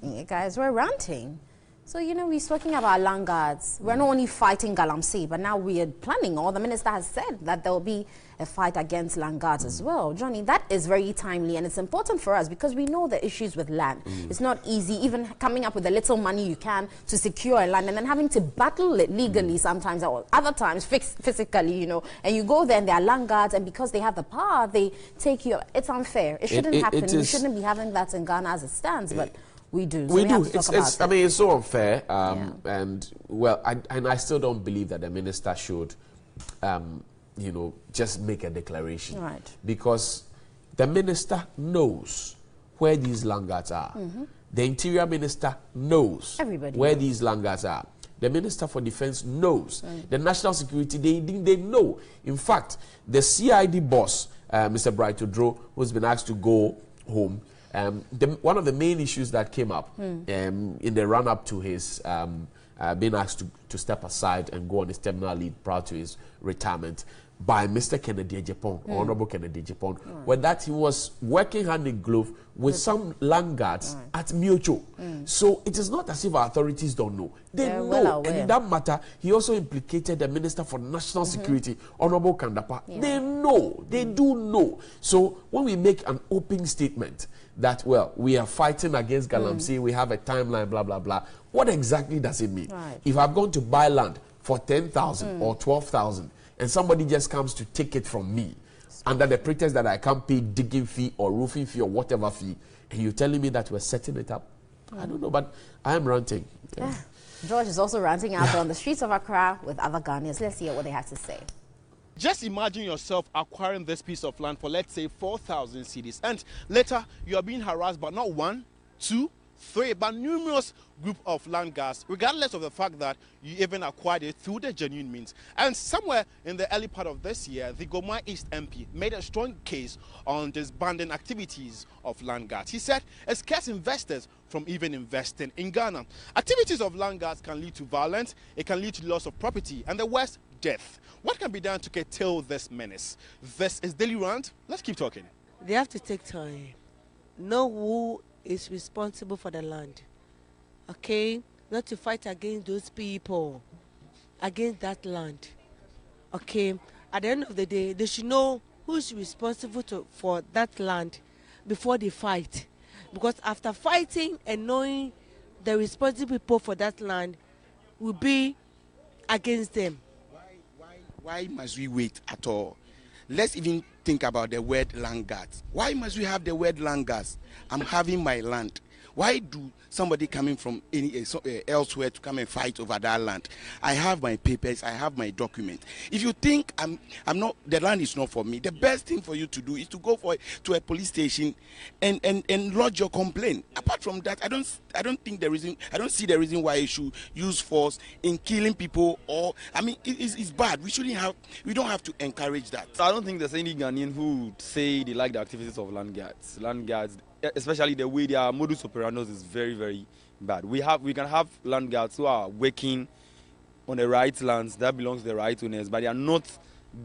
Yeah, guys, we're ranting. So, you know, we're talking about land guards. We're not only fighting Galamsey, but now we are planning, or the minister has said that there will be a fight against land guards as well. Johnny, that is very timely, and it's important for us because we know the issues with land. It's not easy, even coming up with the little money you can to secure a land and then having to battle it legally sometimes, or other times physically, you know. And you go there and there are land guards, and because they have the power, they take you. It's unfair. It shouldn't happen. We shouldn't be having that in Ghana as it stands, but we do. So we do. I mean, it's so unfair. And, well, I still don't believe that the minister should, you know, just make a declaration. Right. Because the minister knows where these land guards are. The interior minister knows where these land guards are. The Minister for Defense knows. The National Security, they know. In fact, the CID boss, Mr. Bright Odro, who's been asked to go home, one of the main issues that came up in the run-up to his being asked to step aside and go on his terminal leave prior to his retirement by Mr. Kennedy Ejapong, Honorable Kennedy Ejapong, where that he was working hand in glove with some land guards at Miocho. So it is not as if our authorities don't know. They know. Well, and in that matter, he also implicated the Minister for National Security, Honorable Kandapa. They know. They do know. So when we make an open statement that, well, we are fighting against Galamsey, we have a timeline, blah, blah, blah, what exactly does it mean? If I've gone to buy land for 10,000 or 12,000, and somebody just comes to take it from me under the pretext that I can't pay digging fee or roofing fee or whatever fee, and you're telling me that we're setting it up? I don't know, but I am ranting. George is also ranting out on the streets of Accra with other Ghanaians. Let's hear what they have to say. Just imagine yourself acquiring this piece of land for, let's say, 4,000 cedis, and later you are being harassed by not one, two, three, but numerous group of land guards, regardless of the fact that you even acquired it through the genuine means. And somewhere in the early part of this year, the Goma East MP made a strong case on disbanding activities of land guards. He said it scares investors from even investing in Ghana. Activities of land guards can lead to violence, it can lead to loss of property, and the worst, death. What can be done to curtail this menace? This is Daily Rant. Let's keep talking. They have to take time. Know who is responsible for the land. Okay? Not to fight against those people, against that land. Okay? At the end of the day, they should know who's responsible for that land before they fight. Because after fighting and knowing the responsible people for that land will be against them. Why must we wait at all? Let's even think about the word land guards. Why must we have the word land guards? I'm having my land. Why do somebody coming from elsewhere to come and fight over that land? I have my papers, I have my document. If you think I'm not, the land is not for me, the best thing for you to do is to go to a police station and lodge your complaint. Apart from that, I don't see the reason why you should use force in killing people, or I mean it's bad. We don't have to encourage that. I don't think there's any Ghanaian who would say they like the activities of land guards. Land guards, especially the way their modus operandi is very, very bad. We can have land guards who are working on the right lands that belongs to the right owners, but they are not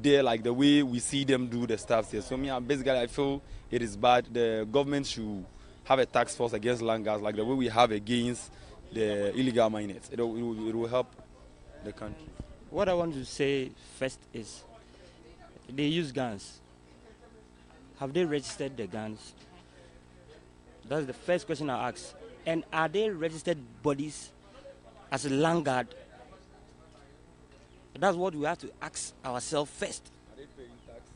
there like the way we see them do the stuff here. So basically I feel it is bad. The government should have a task force against land guards like the way we have against the illegal miners. It will help the country. What I want to say first is they use guns. Have they registered the guns? That's the first question I ask. And are they registered bodies as a land guard? That's what we have to ask ourselves first.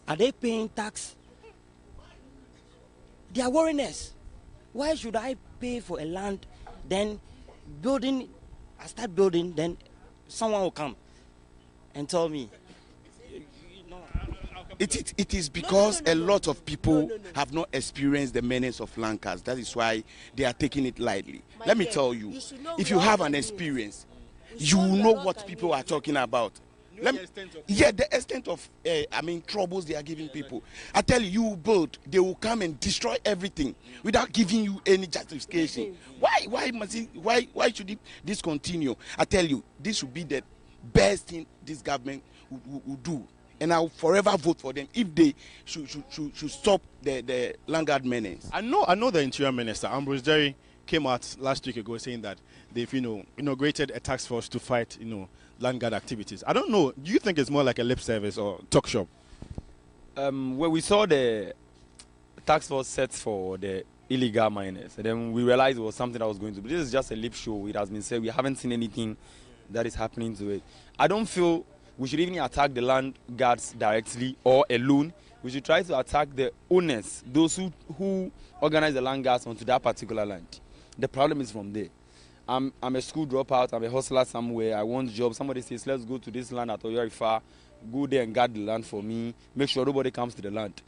Are they paying tax? They are worrying us. Why should I pay for a land, then I start building, then someone will come and tell me. It is because a lot of people have not experienced the menace of land cards. That is why they are taking it lightly. Let me tell you, if you have an experience, you know what people are talking about. The extent of troubles they are giving people. I tell you, you build, they will come and destroy everything without giving you any justification. Why should this continue? I tell you, this should be the best thing this government will do. And I'll forever vote for them if they should stop the land guard menace. I know the Interior Minister, Ambrose Jerry, came out last week ago saying that they've inaugurated a task force to fight land guard activities. I don't know. Do you think it's more like a lip service or talk shop? Well, we saw the task force set for the illegal miners, and then we realized it was something that was going to be. This is just a lip show. It has been said. We haven't seen anything that is happening to it. I don't feel we should even attack the land guards directly or alone. We should try to attack the owners, those who organize the land guards onto that particular land. The problem is from there. I'm a school dropout, I'm a hustler somewhere, I want a job. Somebody says, let's go to this land at Oyarifa, go there and guard the land for me, make sure nobody comes to the land.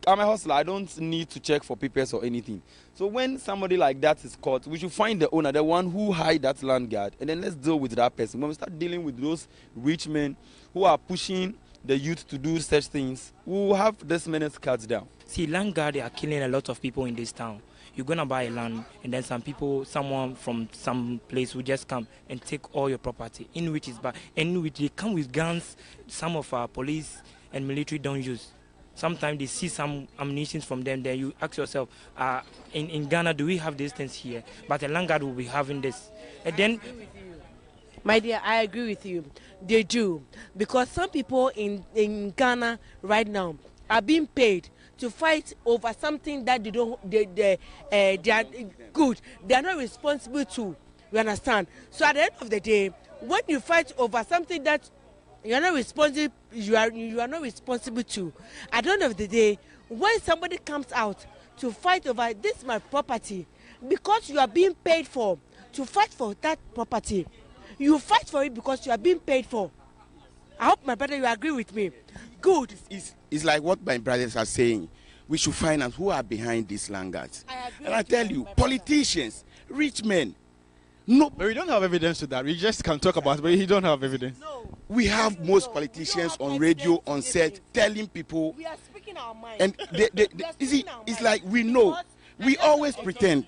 I'm a hustler, I don't need to check for papers or anything. So when somebody like that is caught, we should find the owner, the one who hired that land guard, and then let's deal with that person. When we start dealing with those rich men who are pushing the youth to do such things, we will have this menace cut down. See, land guard, they are killing a lot of people in this town. You're going to buy a land, and then someone from some place will just come and take all your property, in which is bad. And which they come with guns, some of our police and military don't use. Sometimes they see some ammunition from them, then you ask yourself, in Ghana, do we have these things here? But a land guard will be having this. And then, my dear, I agree with you. They do. Because some people in Ghana right now are being paid to fight over something that they are good. They are not responsible to. You understand? So at the end of the day, when you fight over something that you are not responsible, you are not responsible to. At the end of the day, when somebody comes out to fight over this my property, because you are being paid for to fight for that property, you fight for it because you are being paid for. I hope, my brother, you agree with me. Good. It's like what my brothers are saying. We should find out who are behind these land guards. And I tell you, politicians, rich men. No, but we don't have evidence to that. We just can talk about it, but you don't have evidence. No. We have most politicians on radio, on set, telling people. We are speaking our mind. And you see, it's like we know. We always pretend.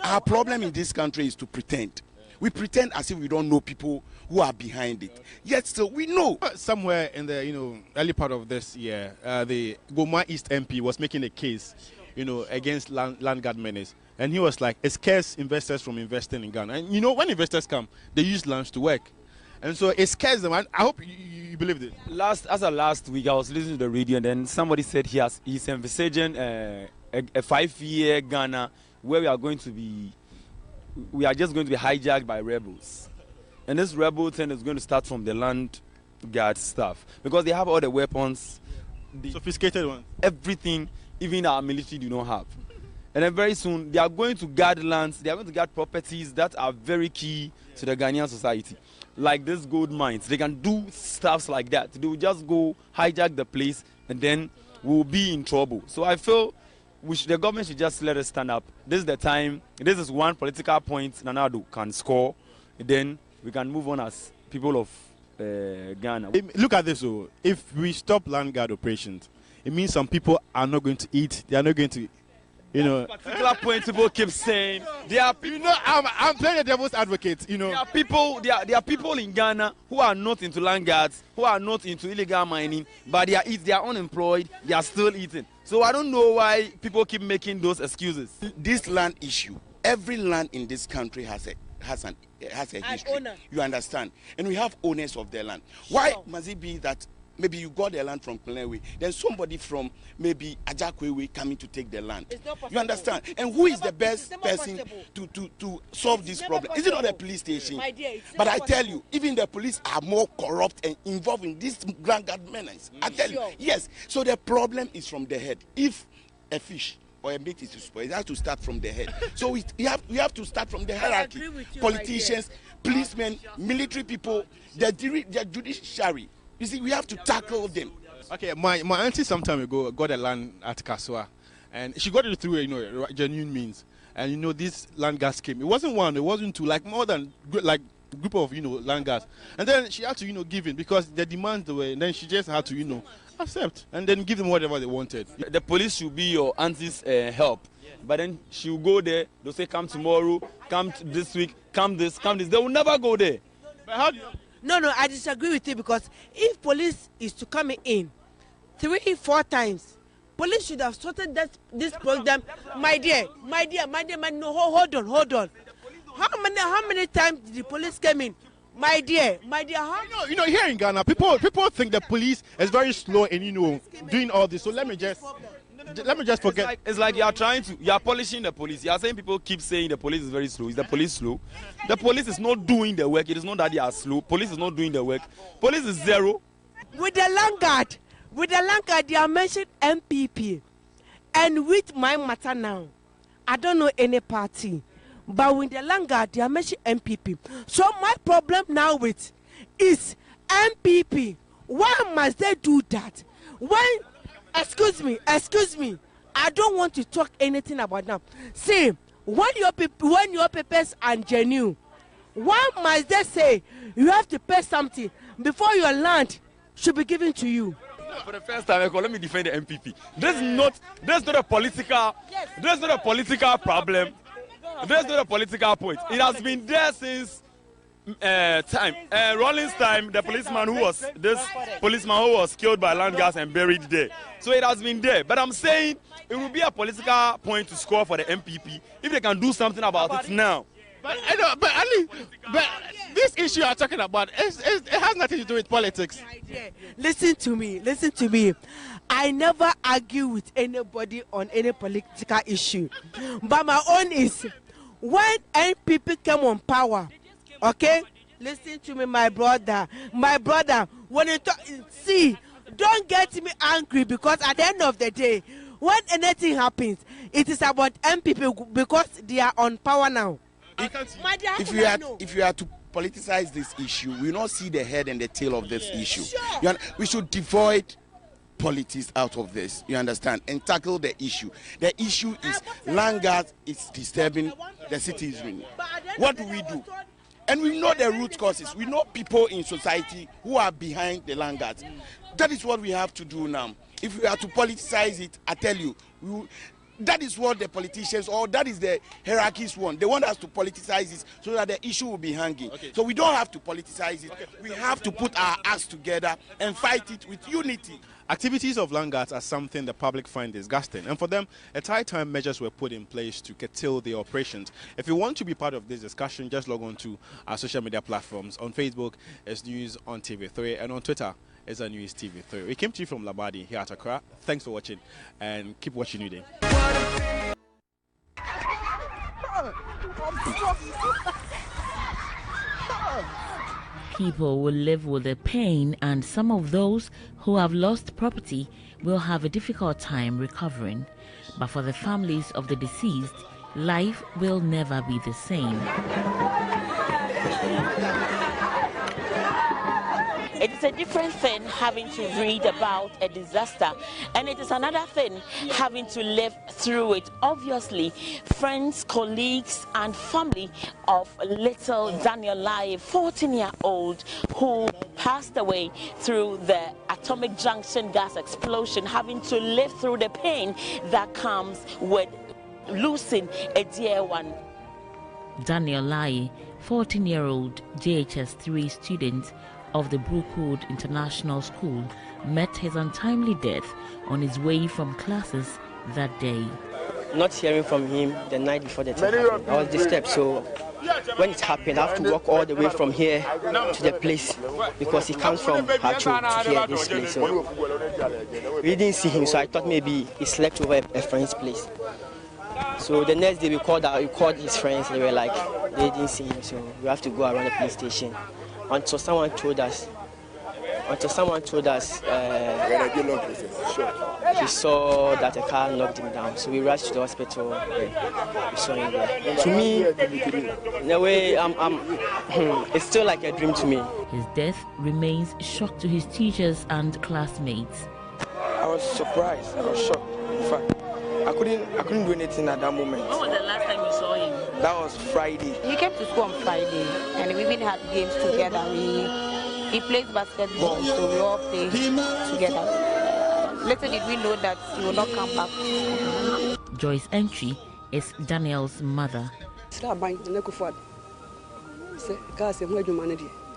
Our problem in this country is to pretend. We pretend as if we don't know people who are behind it. Yet still, we know. Somewhere in the early part of this year, the Goma East MP was making a case, against land guard menace. And he was like, it scares investors from investing in Ghana. And when investors come, they use lands to work. And so it scares them. I hope you believe it. Last week, I was listening to the radio, and then somebody said he's envisaging a 5-year Ghana where we are just going to be hijacked by rebels. And this rebel thing is going to start from the land guard stuff. Because they have all the weapons. Sophisticated ones. Everything, even our military do not have. And then very soon, they are going to guard lands, they are going to guard properties that are very key to the Ghanaian society. Like these gold mines, they can do stuff like that. They will just go hijack the place, and then we'll be in trouble. So I feel the government should just let us stand up. This is the time, this is one political point Nana Addo can score, and then we can move on as people of Ghana. Look at this, though. If we stop land guard operations, it means some people are not going to eat, they are not going to particular point people keep saying there are people, I'm playing the devil's advocate. There are people in Ghana who are not into land guards, who are not into illegal mining, but they are unemployed, they are still eating. So I don't know why people keep making those excuses. This land issue, every land in this country has a history. Owner. You understand? And we have owners of their land. Why must it be that maybe you got the land from Kulewe, then somebody from maybe Ajakwewe coming to take the land? You understand? And who is the best person to solve this problem? Is it not a police station? But I tell you, even the police are more corrupt and involved in this grand guard menace. I tell you, yes. So the problem is from the head. If a fish or a meat is to spoil, it has to start from the head. So we have to start from the hierarchy. Politicians, policemen, military people, the judiciary. You see, we have to tackle them. Okay, my auntie some time ago got a land at Kaswa, and she got it through genuine means. And this land gas scheme. It wasn't one, it wasn't two, like more than group of land gas. And then she had to give in because the demands were, and then she just had to accept and then give them whatever they wanted. The police should be your auntie's help. But then she'll go there, they'll say come tomorrow, come this week, come this. They will never go there. But how do you... No, I disagree with you because if police is to come in 3-4 times, police should have sorted this program. My dear, no, hold on. How many times did the police come in? My dear, how? Here in Ghana, people think the police is very slow in doing all this. So let me just forget. It's like you are polishing the police. You are saying people keep saying the police is very slow. Is the police slow? The police is not doing the work. It is not that they are slow. Police is not doing the work. Police is zero. With the land guard, they are mentioned MPP. And with my matter now, I don't know any party. But with the land guard, they are mentioned MPP. So my problem now is MPP. Why must they do that? Excuse me. I don't want to talk anything about them. See, when your papers are genuine, why must they say you have to pay something before your land should be given to you? For the first time, let me defend the MPP. There's not a political. There's not a political problem. There's not a political point. It has been there since time. Rollins' time, the policeman who was killed by land gas and buried there. So it has been there. But I'm saying it will be a political point to score for the MPP if they can do something about it now. But Ali, this issue you are talking about, it has nothing to do with politics. Listen to me. I never argue with anybody on any political issue. But my own is, when NPP came on power, okay? Listen to me, my brother. When you talk, see, don't get me angry because at the end of the day, when anything happens, it is about NPP because they are on power now. If you are to politicize this issue, we will not see the head and the tail of this issue. Sure. We should devoid politics out of this, you understand, and tackle the issue. The issue is land gas is disturbing the citizenry. What do we do? And we know the root causes. We know people in society who are behind the land gas. That is what we have to do now. If we are to politicize it, I tell you, that is what the politicians, or that is the hierarchies want. They want us to politicize it so that the issue will be hanging. Okay. So we don't have to politicize it. Okay. We have to put our acts together and fight it with unity. Activities of land guards are something the public find disgusting, and for them, at high time measures were put in place to curtail their operations. If you want to be part of this discussion, just log on to our social media platforms. On Facebook, it's News on TV3, and on Twitter, it's News TV3. We came to you from Labadi here at Accra. Thanks for watching, and keep watching NewDay. People will live with the pain, and some of those who have lost property will have a difficult time recovering. But for the families of the deceased, life will never be the same. It is a different thing having to read about a disaster, and it is another thing having to live through it. Obviously, friends, colleagues, and family of little Daniel Lai, 14-year-old, who passed away through the atomic junction gas explosion, having to live through the pain that comes with losing a dear one. Daniel Lai, 14-year-old JHS 3 student of the Brookwood International School, met his untimely death on his way from classes that day. Not hearing from him the night before the thing happened, I was disturbed. So when it happened, I have to walk all the way from here to the place because he comes from Hacho to here, this place. So we didn't see him, so I thought maybe he slept over a friend's place. So the next day we called his friends. They were like, they didn't see him, so we have to go around the police station. Until someone told us he saw that a car knocked him down. So we rushed to the hospital. We saw him there. To me, in a way, it's still like a dream to me. His death remains a shock to his teachers and classmates. was surprised. I was shocked. In fact, I couldn't do anything at that moment. When was the last time you saw him? That was Friday. He came to school on Friday, and we even had games together. He plays basketball, so we all play together. Later did we know that he will not come back. Joyce Entry is Daniel's mother.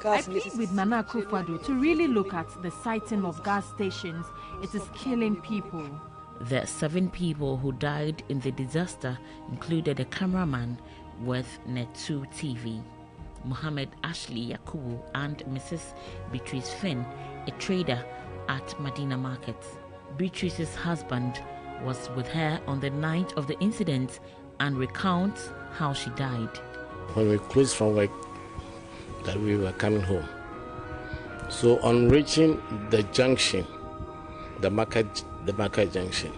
I plead with Nana Akufo-Addo to really look at the siting of gas stations. It is killing people. The 7 people who died in the disaster included a cameraman with Net2 TV, Mohammed Ashley Yakubu, and Mrs. Beatrice Finn, a trader at Medina Market. Beatrice's husband was with her on the night of the incident and recounts how she died. When we closed from work, that we were coming home. So on reaching the junction, the market junction,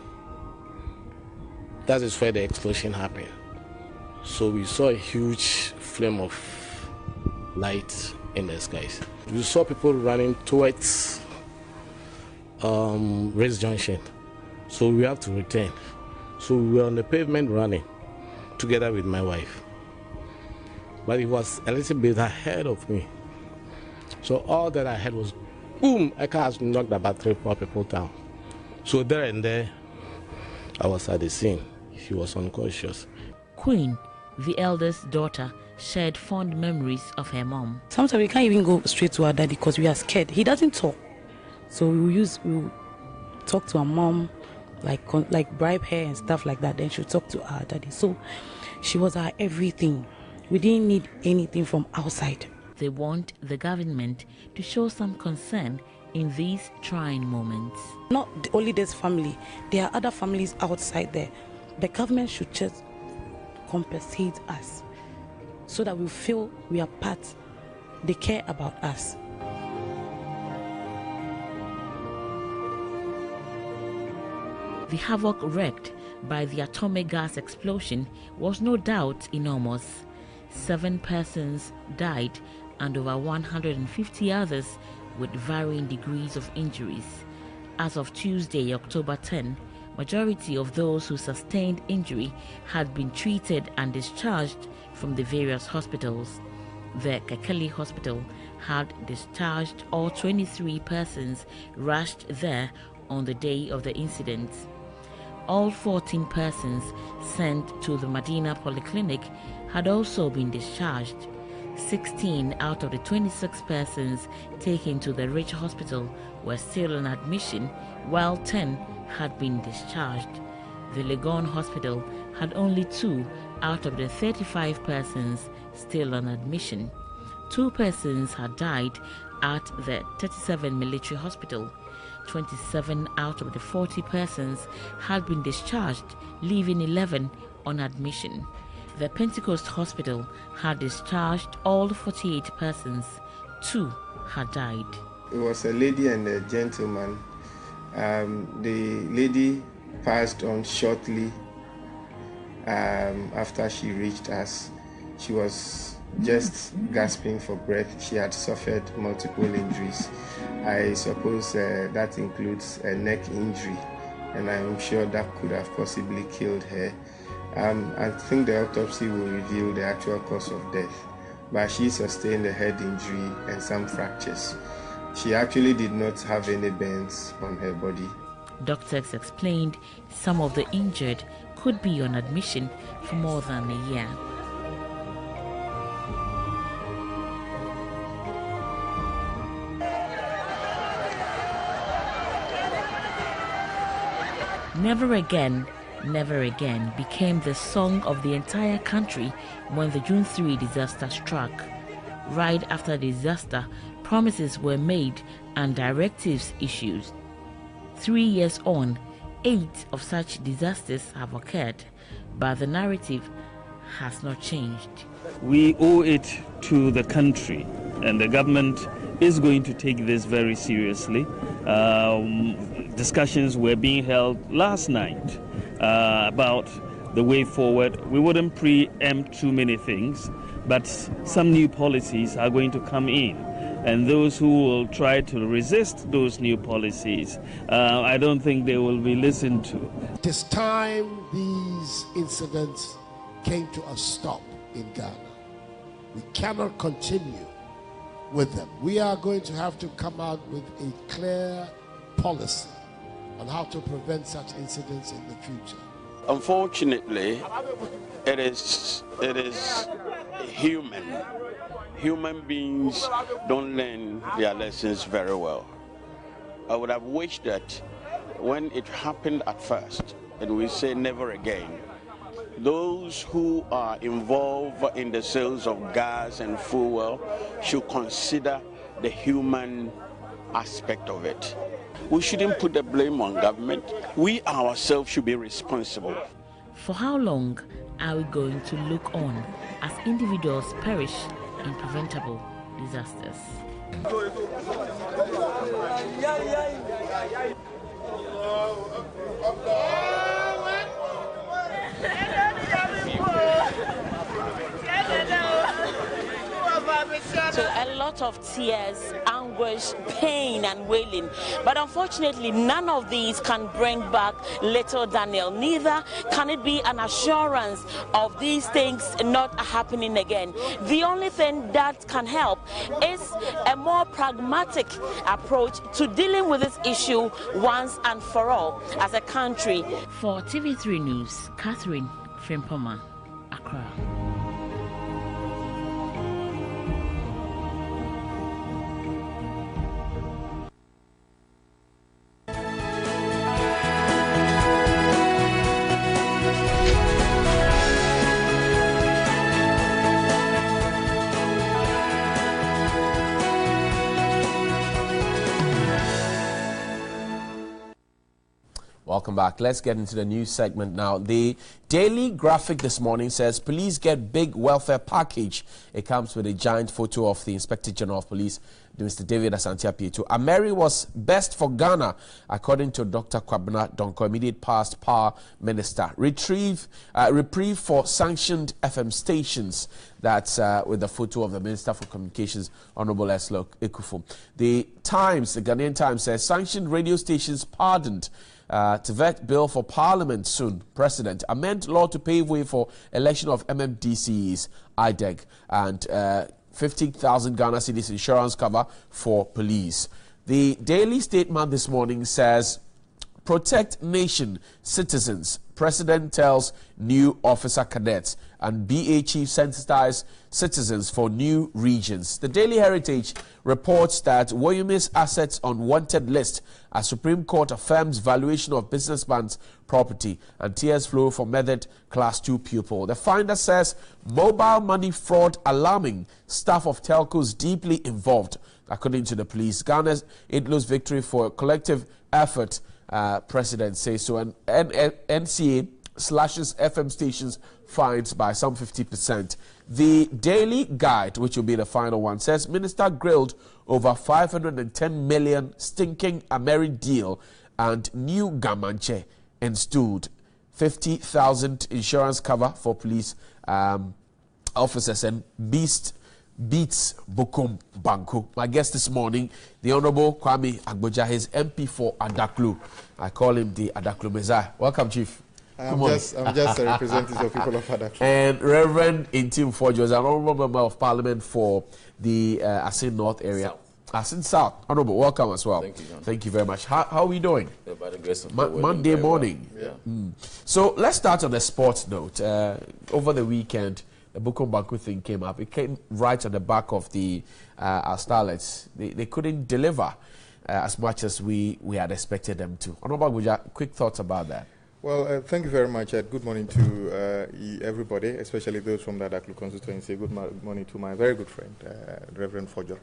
that is where the explosion happened. So we saw a huge flame of light in the skies. We saw people running towards Race Junction. So we have to return. So we were on the pavement running together with my wife. But it was a little bit ahead of me. So all that I had was boom, a car has knocked about 3-4 people down. So there and there, I was at the scene. She was unconscious. Queen, the eldest daughter, shared fond memories of her mom. Sometimes we can't even go straight to our daddy because we are scared. He doesn't talk. So we'll talk to our mom, like bribe her and stuff like that. Then she'll talk to our daddy. So she was our everything. We didn't need anything from outside. They want the government to show some concern in these trying moments. Not only this family, there are other families outside there. The government should just compensate us so that we feel we are part. They care about us. The havoc wreaked by the atomic gas explosion was no doubt enormous. 7 persons died and over 150 others with varying degrees of injuries. As of Tuesday, October 10, majority of those who sustained injury had been treated and discharged from the various hospitals. The Kekeli Hospital had discharged all 23 persons rushed there on the day of the incident. All 14 persons sent to the Medina Polyclinic had also been discharged. 16 out of the 26 persons taken to the Rich Hospital were still on admission, while 10 had been discharged. The Legon Hospital had only 2 out of the 35 persons still on admission. 2 persons had died at the 37 Military Hospital. 27 out of the 40 persons had been discharged, leaving 11 on admission. The Pentecost Hospital had discharged all 48 persons. 2 had died. It was a lady and a gentleman. The lady passed on shortly after she reached us. She was just gasping for breath. She had suffered multiple injuries. I suppose that includes a neck injury, and I'm sure that could have possibly killed her. I think the autopsy will reveal the actual cause of death, but she sustained a head injury and some fractures. She actually did not have any burns on her body. Doctors explained some of the injured could be on admission for more than a year. Never Again became the song of the entire country when the June 3 disaster struck. Right after the disaster, promises were made and directives issued. 3 years on, 8 of such disasters have occurred, but the narrative has not changed. We owe it to the country, and the government is going to take this very seriously. Discussions were being held last night about the way forward. We wouldn't preempt too many things, but some new policies are going to come in. and those who will try to resist those new policies, I don't think they will be listened to. It is time these incidents came to a stop in Ghana. We cannot continue with them. We are going to have to come out with a clear policy on how to prevent such incidents in the future. Unfortunately, it is human. Human beings don't learn their lessons very well. I would have wished that when it happened at first, and we say never again, those who are involved in the sales of gas and fuel should consider the human aspect of it. We shouldn't put the blame on government. We ourselves should be responsible. For how long are we going to look on as individuals perish in preventable disasters? So a lot of tears, anguish, pain and wailing. But unfortunately, none of these can bring back little Daniel. Neither can it be an assurance of these things not happening again. The only thing that can help is a more pragmatic approach to dealing with this issue once and for all as a country. For TV3 News, Catherine Frimpoma, Accra. Welcome back. Let's get into the news segment now. The Daily Graphic this morning says police get big welfare package. It comes with a giant photo of the Inspector General of Police, Mr. David Asante Apieto. Ameri was best for Ghana, according to Dr. Kwabena Donko, immediate past power minister. Reprieve for sanctioned FM stations. That's with the photo of the Minister for Communications, Honorable Eslo Ekufo. The Ghanaian Times says sanctioned radio stations pardoned. To vet bill for Parliament soon. President amend law to pave way for election of MMDCs, IDEG, and 50,000 Ghana cedis insurance cover for police. The Daily Statement this morning says, protect nation, citizens. President tells new officer cadets, and BA chief sensitize citizens for new regions. The Daily Heritage reports that Woyume's assets on wanted list as Supreme Court affirms valuation of businessman's property, and tears flow for murdered Class 2 pupil. The Finder says mobile money fraud alarming, staff of telcos deeply involved. According to the police, Ghana's Idlo's victory for a collective effort, President says so. And NCA slashes FM stations fines by some 50%. The Daily Guide, which will be the final one, says Minister grilled over 510 million stinking Ameri deal, and new Gamanche installed 50,000 insurance cover for police officers, and beats Bokum Banku. My guest this morning, the Honorable Kwame Agboja, his MP for Adaklu. I call him the Adaklu Messiah. Welcome, Chief. I'm just a representative of people of Adaklu. And Reverend Intim Forge was an honorable member of Parliament for the Asin North area. Asin South. Honorable, welcome as well. Thank you, John. Thank you very much. How are we doing? Yeah, by the grace of Monday morning. Well. Yeah. So let's start on the sports note. Over the weekend, the Bokum Banku thing came up. It came right on the back of the our starlets. They couldn't deliver as much as we had expected them to. Honorable Agboja, quick thoughts about that. Well, thank you very much. Good morning to everybody, especially those from the Adaklu constituency. Good morning to my very good friend, Reverend Fojo.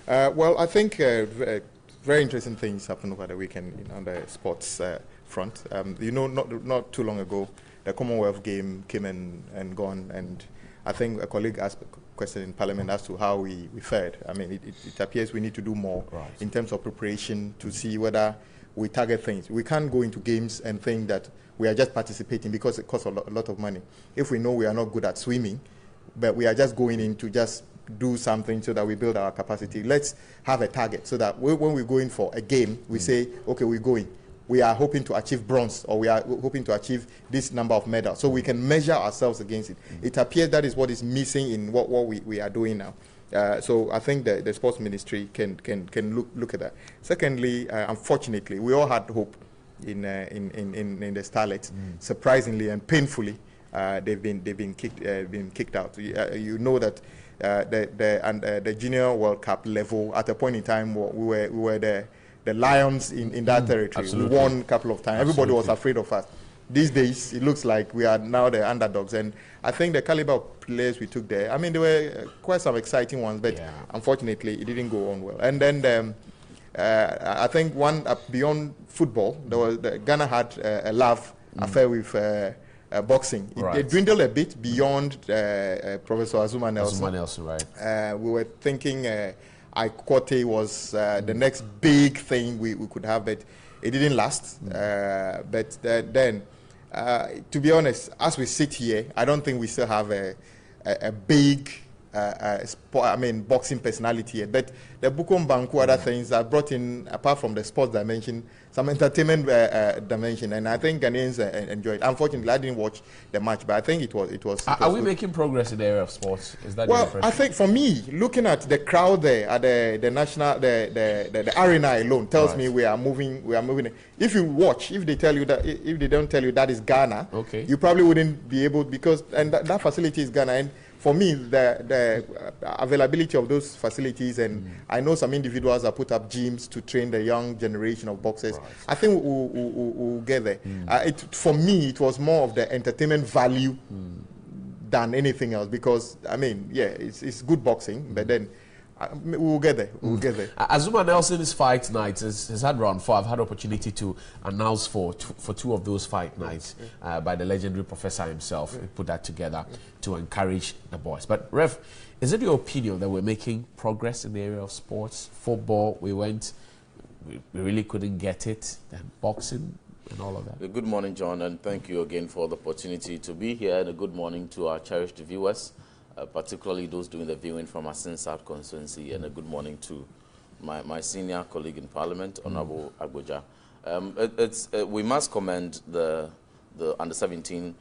Well, I think very interesting things happened over the weekend on the sports front. You know, not too long ago, the Commonwealth game came and gone, and I think a colleague asked a question in Parliament as to how we fared. I mean, it appears we need to do more in terms of preparation to see whether we target things. We can't go into games and think that we are just participating because it costs a lot of money. If we know we are not good at swimming, but we are just going in to just do something so that we build our capacity. Let's have a target so that when we're going for a game, we say, okay, we're going. We are hoping to achieve bronze, or we are hoping to achieve this number of medals, so we can measure ourselves against it. It appears that is what is missing in what we are doing now. So I think the sports ministry can look at that. Secondly, unfortunately, we all had hope in the Starlets. Surprisingly and painfully, they've been kicked out. You know that the Junior World Cup level, at a point in time, we were the lions in that territory. Absolutely. We won a couple of times. Everybody was afraid of us. These days, it looks like we are now the underdogs. And I think the caliber of players we took there, I mean, there were quite some exciting ones, but unfortunately, it didn't go on well. And then I think one, beyond football, there was Ghana had a love affair with boxing. It dwindled a bit beyond Professor Azuma Nelson. Azuma Nelson, right. We were thinking Ikote was the next big thing we could have, but it didn't last. But then, to be honest, as we sit here, I don't think we still have a big boxing personality yet. But the Bukom Banku, other things that brought in, apart from the sports dimension, some entertainment dimension, and I think Ghanaians enjoyed it. Unfortunately, I didn't watch the match, but I think it was. Are we making progress in the area of sports? Is that well? I think for me, looking at the crowd there at the national, the arena alone tells me we are moving. We are moving. If you watch, if they tell you that, if they don't tell you that is Ghana, you probably wouldn't be able, because that facility is Ghana. And for me, the availability of those facilities, and I know some individuals have put up gyms to train the young generation of boxers. I think we'll get there. For me, it was more of the entertainment value than anything else, because, I mean, yeah, it's good boxing, but then we'll get there. We'll get there. Azuma Nelson's fight nights has had round 4. I've had opportunity to announce for 2 of those fight nights by the legendary professor himself. He put that together to encourage the boys. But Rev, is it your opinion that we're making progress in the area of sports? Football, we really couldn't get it. And boxing and all of that. Good morning, John, and thank you again for the opportunity to be here. And a good morning to our cherished viewers. Particularly those doing the viewing from Asin South constituency, and a good morning to my senior colleague in Parliament, Honorable Agboja. We must commend the under-17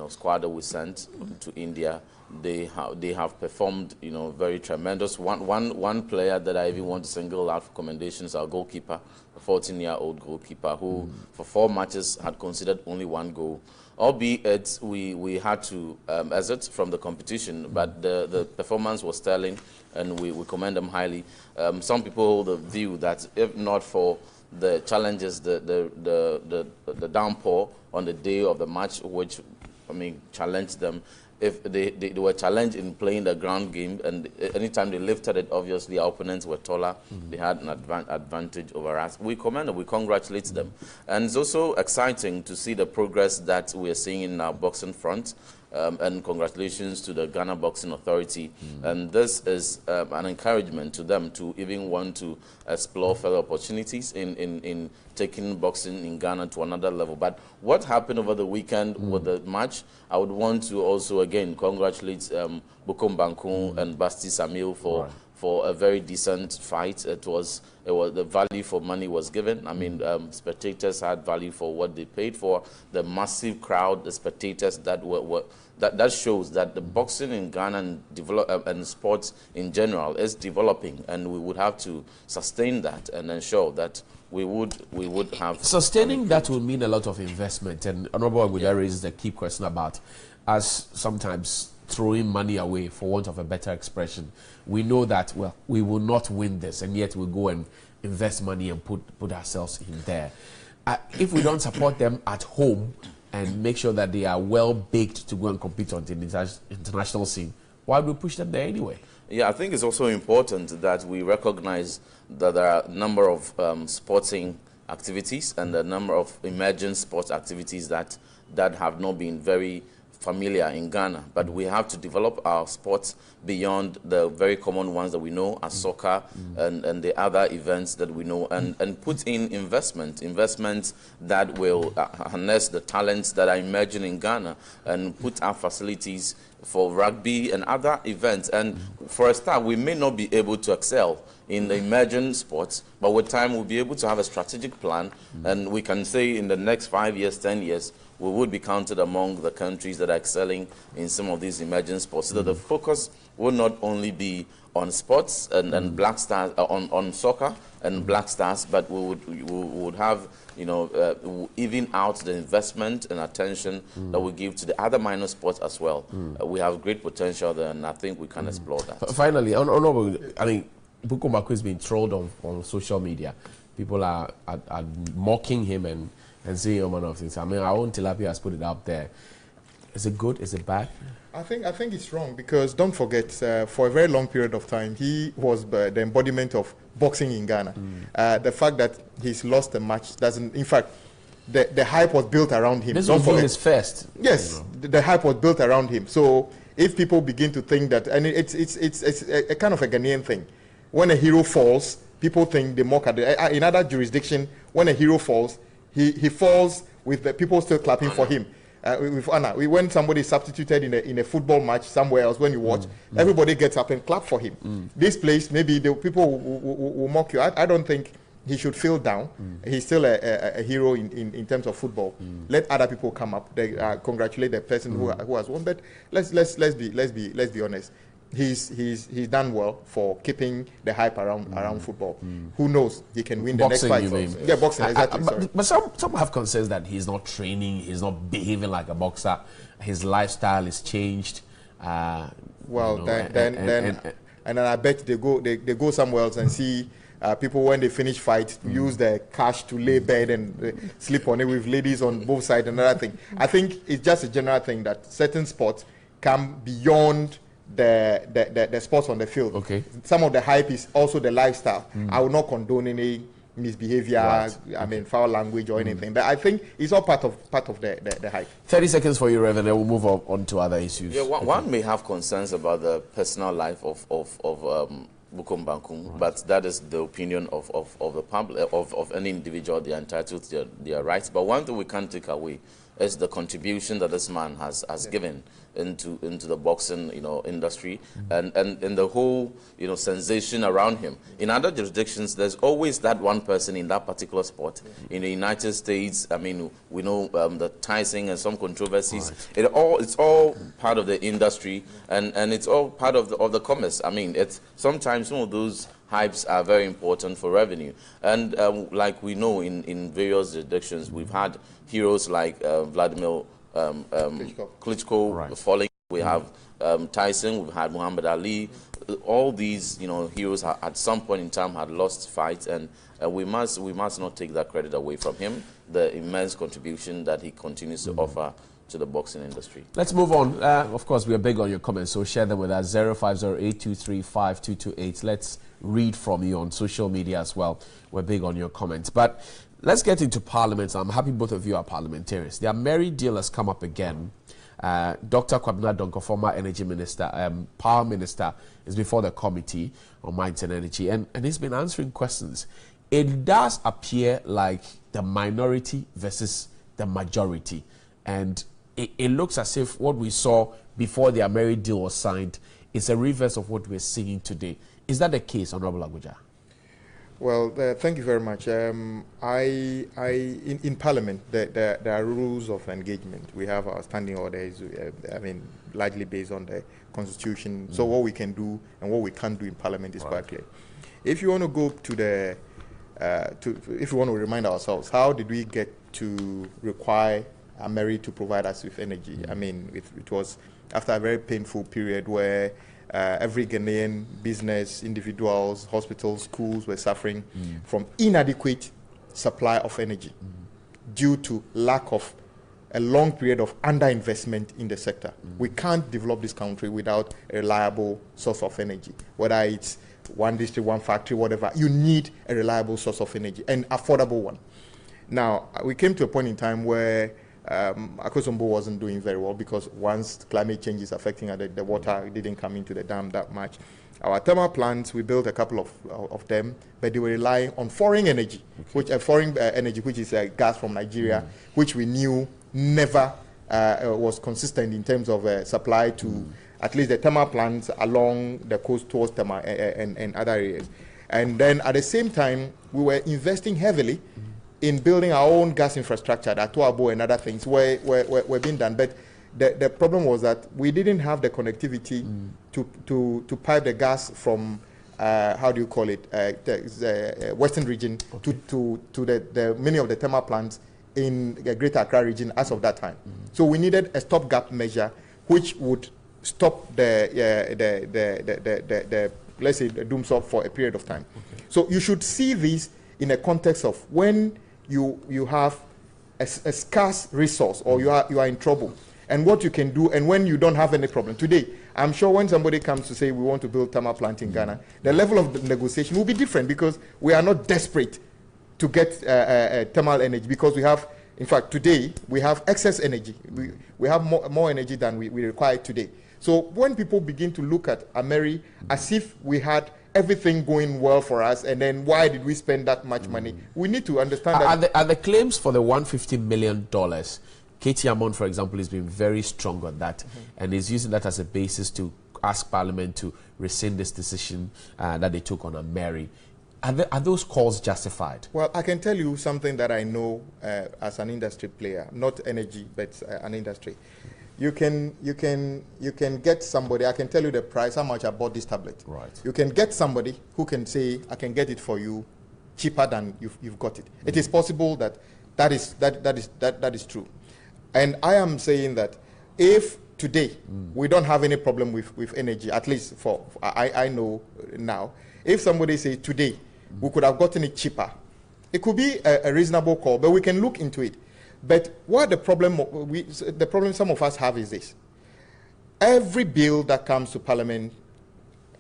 squad that we sent to India. They have performed very tremendous. One player that I even want to single out for commendations, our goalkeeper, a 14-year-old goalkeeper who for 4 matches had conceded only 1 goal. Albeit we had to exit from the competition, but the performance was sterling, and we commend them highly. Some people hold the view that if not for the challenges, the downpour on the day of the match, which challenged them, if they were challenged in playing the ground game, and anytime they lifted it, obviously our opponents were taller. They had an advantage over us. We commend them, we congratulate them. And it's also exciting to see the progress that we are seeing in our boxing front. And congratulations to the Ghana Boxing Authority. And this is an encouragement to them to even want to explore further opportunities in taking boxing in Ghana to another level. But what happened over the weekend with the match, I would want to also again congratulate Bukom Bankun and Basti Samil for a very decent fight. It was the value for money was given. I mean, spectators had value for what they paid for. The massive crowd, the spectators that shows that the boxing in Ghana and sports in general is developing, and we would have to sustain that and ensure that we would have sustaining that will mean a lot of investment. And Honorable Agboja raises the key question about us sometimes throwing money away, for want of a better expression. We know that, well, we will not win this, and yet we go and invest money and put ourselves in there. If we don't support them at home and make sure that they are well baked to go and compete on the international scene, why would we push them there anyway? Yeah, I think it's also important that we recognize that there are a number of sporting activities and a number of emerging sports activities that have not been very familiar in Ghana, but we have to develop our sports beyond the very common ones that we know as soccer and the other events that we know, and put in investments that will harness the talents that are emerging in Ghana, and put our facilities for rugby and other events. And for a start, we may not be able to excel in the emerging sports, but with time we'll be able to have a strategic plan, and we can say in the next 5 years, 10 years, we would be counted among the countries that are excelling in some of these emerging sports. So that the focus will not only be on sports and Black Stars, on soccer and Black Stars, but we would have, you know, even out the investment and attention that we give to the other minor sports as well. We have great potential there, and I think we can explore that. Finally, I mean, Bukom Bako has been trolled on social media. People are mocking him and saying all manner of things. I mean, our own Tilapia has put it out there. Is it good? Is it bad? I think it's wrong, because don't forget, for a very long period of time, he was the embodiment of boxing in Ghana. The fact that he's lost a match doesn't, in fact, the hype was built around him. This was his first. Yes, the hype was built around him. So if people begin to think that, and it's a kind of a Ghanaian thing, when a hero falls, people think they mock at it. In other jurisdiction, when a hero falls, he falls with the people still clapping for him. With honor. When somebody is substituted in a football match somewhere else, when you watch, everybody gets up and clap for him. This place, maybe the people will mock you. I don't think he should feel down. He's still a hero in terms of football. Let other people come up. They congratulate the person who has won. But let's be honest. He's done well for keeping the hype around football. Who knows? He can win boxing, the next fight. You mean? Yeah, boxing, exactly. But some have concerns that he's not training, he's not behaving like a boxer, his lifestyle is changed. Well, you know, then I bet they go somewhere else and see people, when they finish fight, use the cash to lay bed and sleep on it with ladies on both sides. Another thing, I think it's just a general thing that certain sports come beyond the sports on the field. Okay. Some of the hype is also the lifestyle. I will not condone any misbehavior, I mean foul language or anything. But I think it's all part of the hype. 30 seconds for you, Reverend, and we'll move on to other issues. Yeah, one may have concerns about the personal life of Bukom Bako, but that is the opinion of the public, of any individual. They are entitled to their rights. But one thing we can't take away is the contribution that this man has given into the boxing, you know, industry, and the whole, you know, sensation around him. In other jurisdictions, there's always that one person in that particular sport. In the United States, I mean, we know the Tyson and some controversies. Right. It's all part of the industry, and it's all part of the commerce. I mean, it's sometimes some of those hypes are very important for revenue, and like we know in various jurisdictions, we've had heroes like Vladimir Klitschko falling. We have Tyson. We've had Muhammad Ali. All these, you know, heroes at some point in time had lost fights, and we must not take that credit away from him. The immense contribution that he continues to offer to the boxing industry. Let's move on. Of course, we are big on your comments, so share them with us. 0508235228. Let's read from you on social media as well. We're big on your comments. But let's get into Parliament. I'm happy both of you are parliamentarians. Their merry deal has come up again. Dr. Kwabena Donkor, former energy minister, power minister, is before the committee on mines and energy, and he's been answering questions. It does appear like the minority versus the majority, and it looks as if what we saw before the merry deal was signed is a reverse of what we're seeing today. Is that the case, Honorable Aguja? Well, thank you very much. In Parliament, there are rules of engagement. We have our standing orders, I mean, largely based on the Constitution. So what we can do and what we can't do in Parliament is quite clear. If you want to go to the, if you want to remind ourselves, how did we get to require Ameri to provide us with energy? I mean, it was after a very painful period where every Ghanaian business, individuals, hospitals, schools were suffering from inadequate supply of energy due to lack of a long period of underinvestment in the sector. We can't develop this country without a reliable source of energy, whether it's one district, one factory, whatever. You need a reliable source of energy, an affordable one. Now, we came to a point in time where Akosombo wasn't doing very well because once climate change is affecting it, the water didn't come into the dam that much. Our thermal plants, we built a couple of them, but they were relying on foreign energy, which is gas from Nigeria, which we knew never was consistent in terms of supply to at least the thermal plants along the coast towards Tema and other areas. And then at the same time, we were investing heavily in building our own gas infrastructure, that Toabo and other things were being done. But the problem was that we didn't have the connectivity to pipe the gas from, how do you call it, the western region to the many of the thermal plants in the Greater Accra region as of that time. So we needed a stopgap measure which would stop the let's say, the doom stop for a period of time. So you should see this in a context of when you have a scarce resource or you are in trouble, and what you can do, and when you don't have any problem. Today, I'm sure when somebody comes to say we want to build thermal plant in Ghana, the level of the negotiation will be different because we are not desperate to get thermal energy, because we have, in fact, today we have excess energy. We have more energy than we require today. So when people begin to look at Ameri as if we had everything going well for us, and then why did we spend that much money? We need to understand that. Are the claims for the $150 million, Katie Hammond, for example, has been very strong on that, and is using that as a basis to ask Parliament to rescind this decision that they took on Ameri. Are those calls justified? Well, I can tell you something that I know as an industry player, not energy, but an industry. You can get somebody, I can tell you the price, how much I bought this tablet. Right. You can get somebody who can say, I can get it for you cheaper than you've got it. It is possible that is true. And I am saying that if today we don't have any problem with energy, at least I know now, if somebody says today we could have gotten it cheaper, it could be a reasonable call, but we can look into it. But what the problem some of us have is this: every bill that comes to Parliament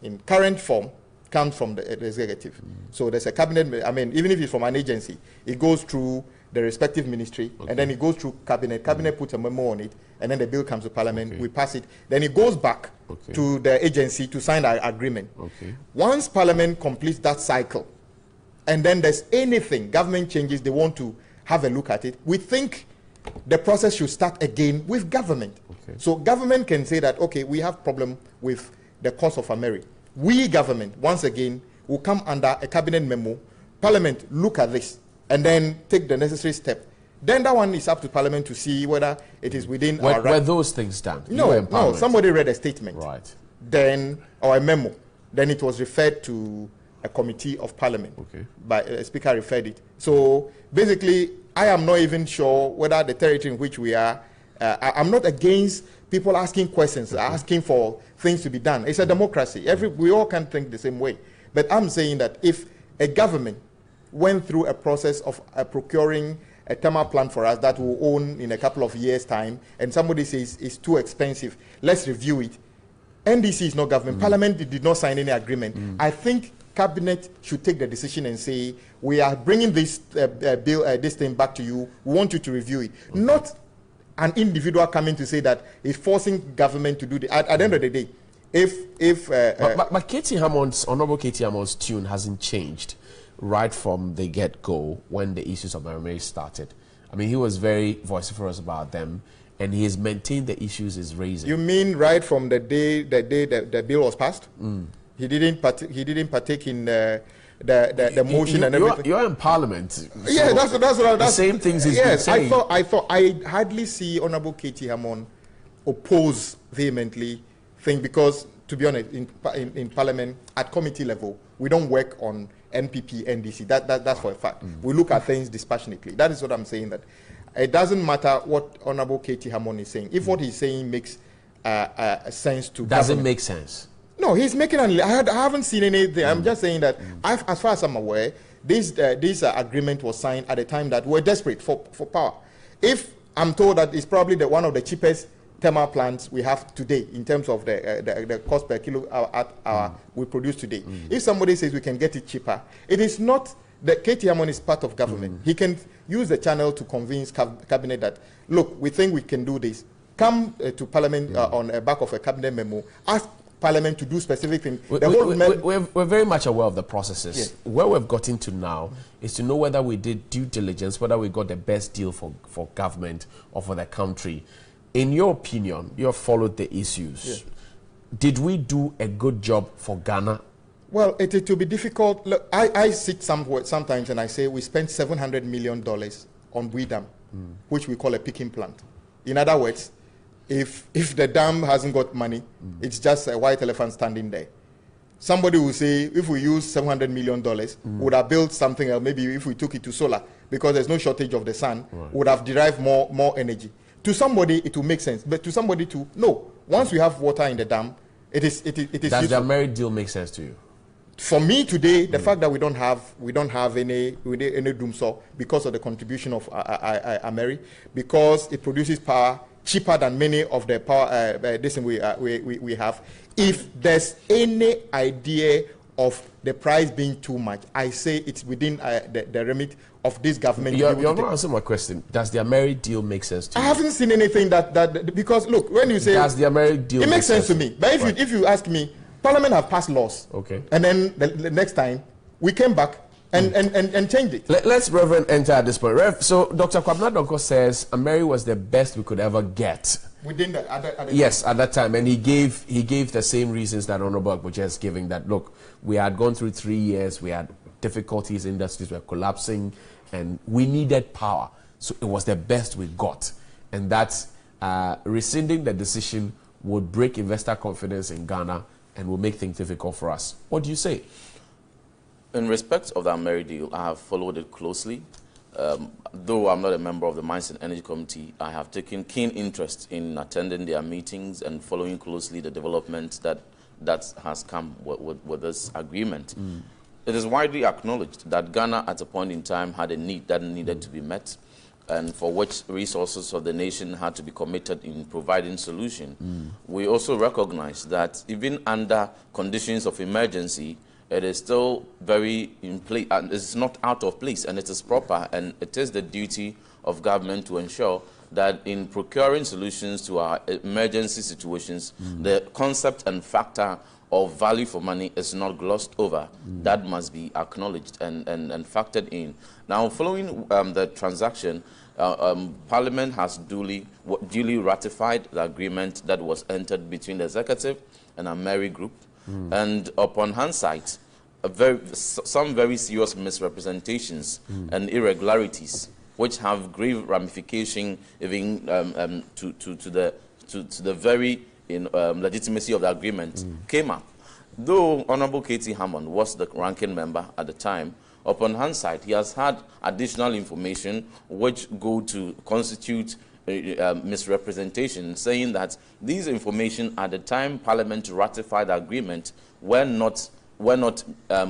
in current form comes from the executive. So there's a cabinet. I mean, even if it's from an agency, it goes through the respective ministry, and then it goes through cabinet. Cabinet puts a memo on it, and then the bill comes to Parliament. We pass it. Then it goes back to the agency to sign our agreement. Once Parliament completes that cycle, and then there's anything, government changes, they want to have a look at it, we think the process should start again with government. So government can say that, okay, we have problem with the cost of Ameri. We, government, once again, will come under a cabinet memo. Parliament, look at this, and then take the necessary step. Then that one is up to Parliament to see whether it is within our right. Were those things done? No, somebody read a statement. Right. Then, or a memo. Then it was referred to a committee of Parliament. But a speaker referred it. So basically, I am not even sure whether the territory in which we are, I'm not against people asking questions, asking for things to be done. It's a democracy. We all can think the same way. But I'm saying that if a government went through a process of procuring a thermal plant for us that we'll own in a couple of years' time, and somebody says it's too expensive, let's review it. NDC is not government. Parliament did not sign any agreement. I think Cabinet should take the decision and say, we are bringing this bill, this thing back to you. We want you to review it. Not an individual coming to say that it's forcing government to do the. At the end of the day, but Katie Hammond's, Honorable Katie Hammond's tune hasn't changed right from the get-go when the issues of Ameri started. I mean, he was very vociferous about them, and he has maintained the issues he's raising. You mean right from the day the bill was passed? He didn't partake in the motion and everything. You're in Parliament. So yeah, that's the same things he's been saying. I hardly see Honorable Katie Hammond oppose vehemently thing, because to be honest, in Parliament at committee level, we don't work on NPP, NDC. That's for a fact. We look at things dispassionately. That is what I'm saying. That it doesn't matter what Honorable Katie Hammond is saying. If what he's saying makes sense to doesn't make sense. No, he's making I haven't seen anything. I'm just saying that as far as I'm aware, this agreement was signed at a time that we're desperate for power. If I'm told that it's probably one of the cheapest thermal plants we have today in terms of the cost per kilo hour we produce today. If somebody says we can get it cheaper, it is not The KT Hammond is part of government. He can use the channel to convince cabinet that, look, we think we can do this. Come to Parliament on the back of a cabinet memo. Ask Parliament to do specific things. We're very much aware of the processes. Yes. Where we've gotten to now is to know whether we did due diligence, whether we got the best deal for government or for the country. In your opinion, you have followed the issues. Yes. Did we do a good job for Ghana? Well, it will be difficult. Look, I sit sometimes and I say we spent $700 million on Bui Dam, which we call a picking plant. In other words, if the dam hasn't got money, it's just a white elephant standing there. Somebody will say, if we use $700 million, we would have built something else. Maybe if we took it to solar, because there's no shortage of the sun, we would have derived more energy. To somebody, it will make sense. But to somebody no. Once we have water in the dam, it is Does useful. the merit deal make sense to you? For me today, the fact that we don't have any doomsaw because of the contribution of Ameri, because it produces power cheaper than many of the power we have. If there's any idea of the price being too much, I say it's within the remit of this government. You're not answering my question. Does the Ameri deal make sense to you? I haven't seen anything that because look, when you say does the Ameri deal, it makes sense to me. But if you ask me, Parliament have passed laws. Okay. And then the next time we came back and changed it. Let's Reverend enter at this point. So Dr. Kwabena Donkor says Ameri was the best we could ever get. Within the other yes, at that time, and he gave the same reasons that Honorable Agboche is giving. That look, we had gone through 3 years, we had difficulties, industries were collapsing, and we needed power. So it was the best we got, and that rescinding the decision would break investor confidence in Ghana and will make things difficult for us. What do you say? In respect of the Ameri deal, I have followed it closely. Though I'm not a member of the Mines and Energy Committee, I have taken keen interest in attending their meetings and following closely the development that has come with this agreement. It is widely acknowledged that Ghana at a point in time had a need that needed to be met, and for which resources of the nation had to be committed in providing solution. We also recognize that even under conditions of emergency, it is still very in place, and it's not out of place, and it is proper, and it is the duty of government to ensure that in procuring solutions to our emergency situations, the concept and factor of value for money is not glossed over. That must be acknowledged and factored in. Now, following the transaction, Parliament has duly ratified the agreement that was entered between the executive and Ameri Group. And upon hindsight, some very serious misrepresentations and irregularities, which have grave ramification even to the very legitimacy of the agreement, came up. Though Honorable KT Hammond was the ranking member at the time, upon hindsight, he has had additional information which go to constitute misrepresentation, saying that these information at the time Parliament ratified the agreement were not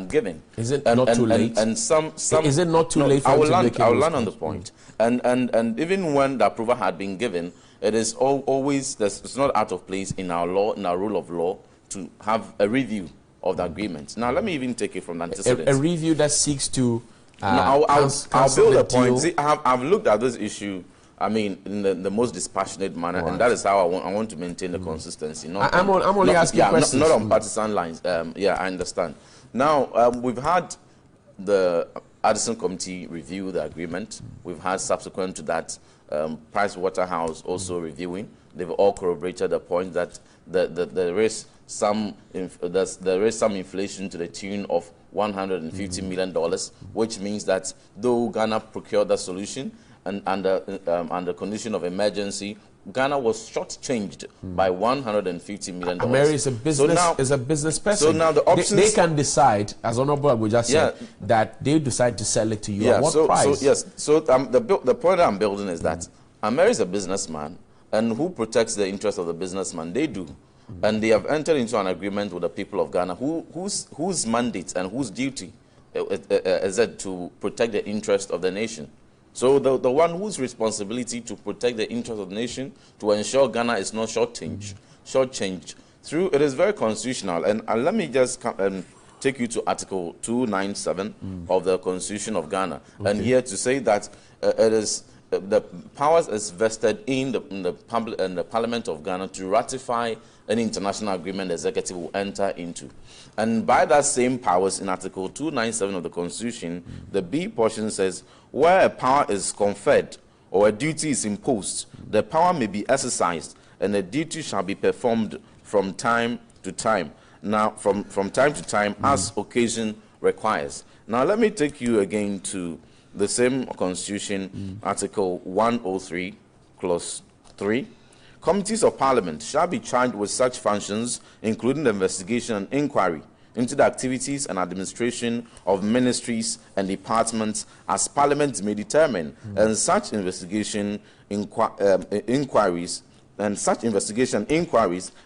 given. Is it not too late? And some is it not too late for I will land on the point. And even when the approval had been given, it is always it's not out of place in our law, in our rule of law, to have a review of the agreement. Now let me even take it from the antecedents. A review that seeks to I'll build a point. See, I've looked at this issue, I mean, in the most dispassionate manner, and that is how I want to maintain the consistency. I'm only asking questions. Not on partisan lines. Yeah, I understand. Now, we've had the Addison Committee review the agreement. We've had subsequent to that Price Waterhouse also reviewing. They've all corroborated the point that there is some inflation to the tune of $150 million, which means that though Ghana procured the solution, and under condition of emergency, Ghana was shortchanged by $150 million. Ameri is a business person. So now the options they can decide, as Honorable Agboche just said, that they decide to sell it to you at what price. The point I'm building is that Ameri is a businessman, and who protects the interests of the businessman? They do. And they have entered into an agreement with the people of Ghana, whose mandate and whose duty is it to protect the interest of the nation. So the one whose responsibility to protect the interest of the nation, to ensure Ghana is not shortchanged through, it is very constitutional. And let me just take you to Article 297 of the Constitution of Ghana, and here to say that it is the powers is vested in the Parliament of Ghana to ratify any international agreement the executive will enter into. And by that same powers in Article 297 of the Constitution, the B portion says, where a power is conferred or a duty is imposed, the power may be exercised and the duty shall be performed from time to time. Now, from time to time, as occasion requires. Now, let me take you again to the same Constitution, Article 103, Clause 3. Committees of Parliament shall be charged with such functions, including the investigation and inquiry into the activities and administration of ministries and departments as Parliament may determine, and such investigation inquiries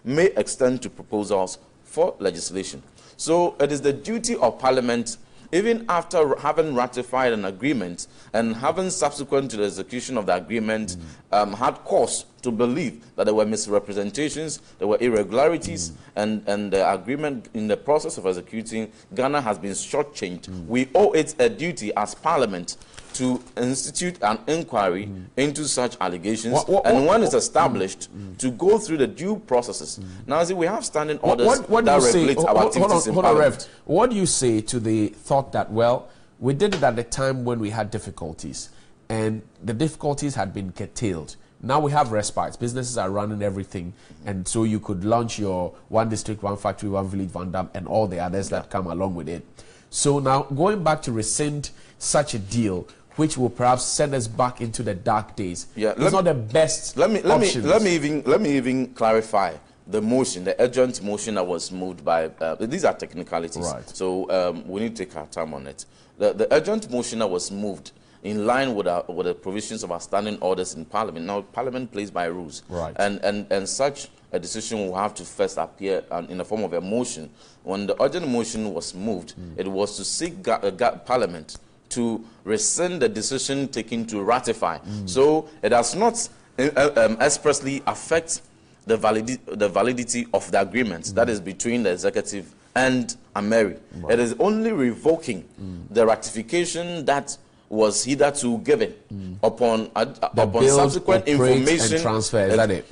may extend to proposals for legislation. So it is the duty of Parliament, even after having ratified an agreement and having subsequent to the execution of the agreement had cause to believe that there were misrepresentations, there were irregularities, and the agreement in the process of executing Ghana has been shortchanged. We owe it a duty as Parliament to institute an inquiry into such allegations, and when it's established, to go through the due processes. Now, see, we have standing orders that regulate our activities in Parliament. What do you say to the thought that, well, we did it at the time when we had difficulties, and the difficulties had been curtailed. Now we have respites. Businesses are running everything, and so you could launch your one district, one factory, one village, one dam, and all the others that come along with it. So now, going back to rescind such a deal, which will perhaps send us back into the dark days. Yeah, it's not the best. Let me even clarify the motion, the urgent motion that was moved by. These are technicalities, right? So we need to take our time on it. The urgent motion that was moved in line with the provisions of our standing orders in Parliament. Now, Parliament plays by rules, right? And such a decision will have to first appear in the form of a motion. When the urgent motion was moved, it was to seek Parliament to rescind the decision taken to ratify. So it does not expressly affect the validity of the agreement that is between the executive and Ameri. It is only revoking the ratification that was hitherto given upon subsequent information and transfer. Is that it?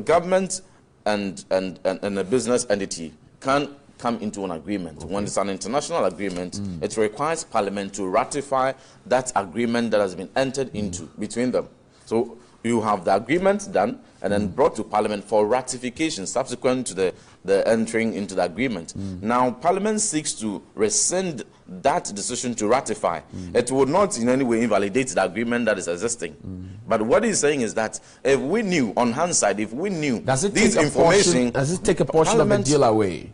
Government and a business entity can come into an agreement. Okay. When it's an international agreement, it requires Parliament to ratify that agreement that has been entered into between them. So you have the agreement done and then brought to Parliament for ratification subsequent to the entering into the agreement. Now, Parliament seeks to rescind that decision to ratify. It would not in any way invalidate the agreement that is existing. But what he's saying is that if we knew, on hindsight, if we knew does it this information... Does it take a portion of the deal away?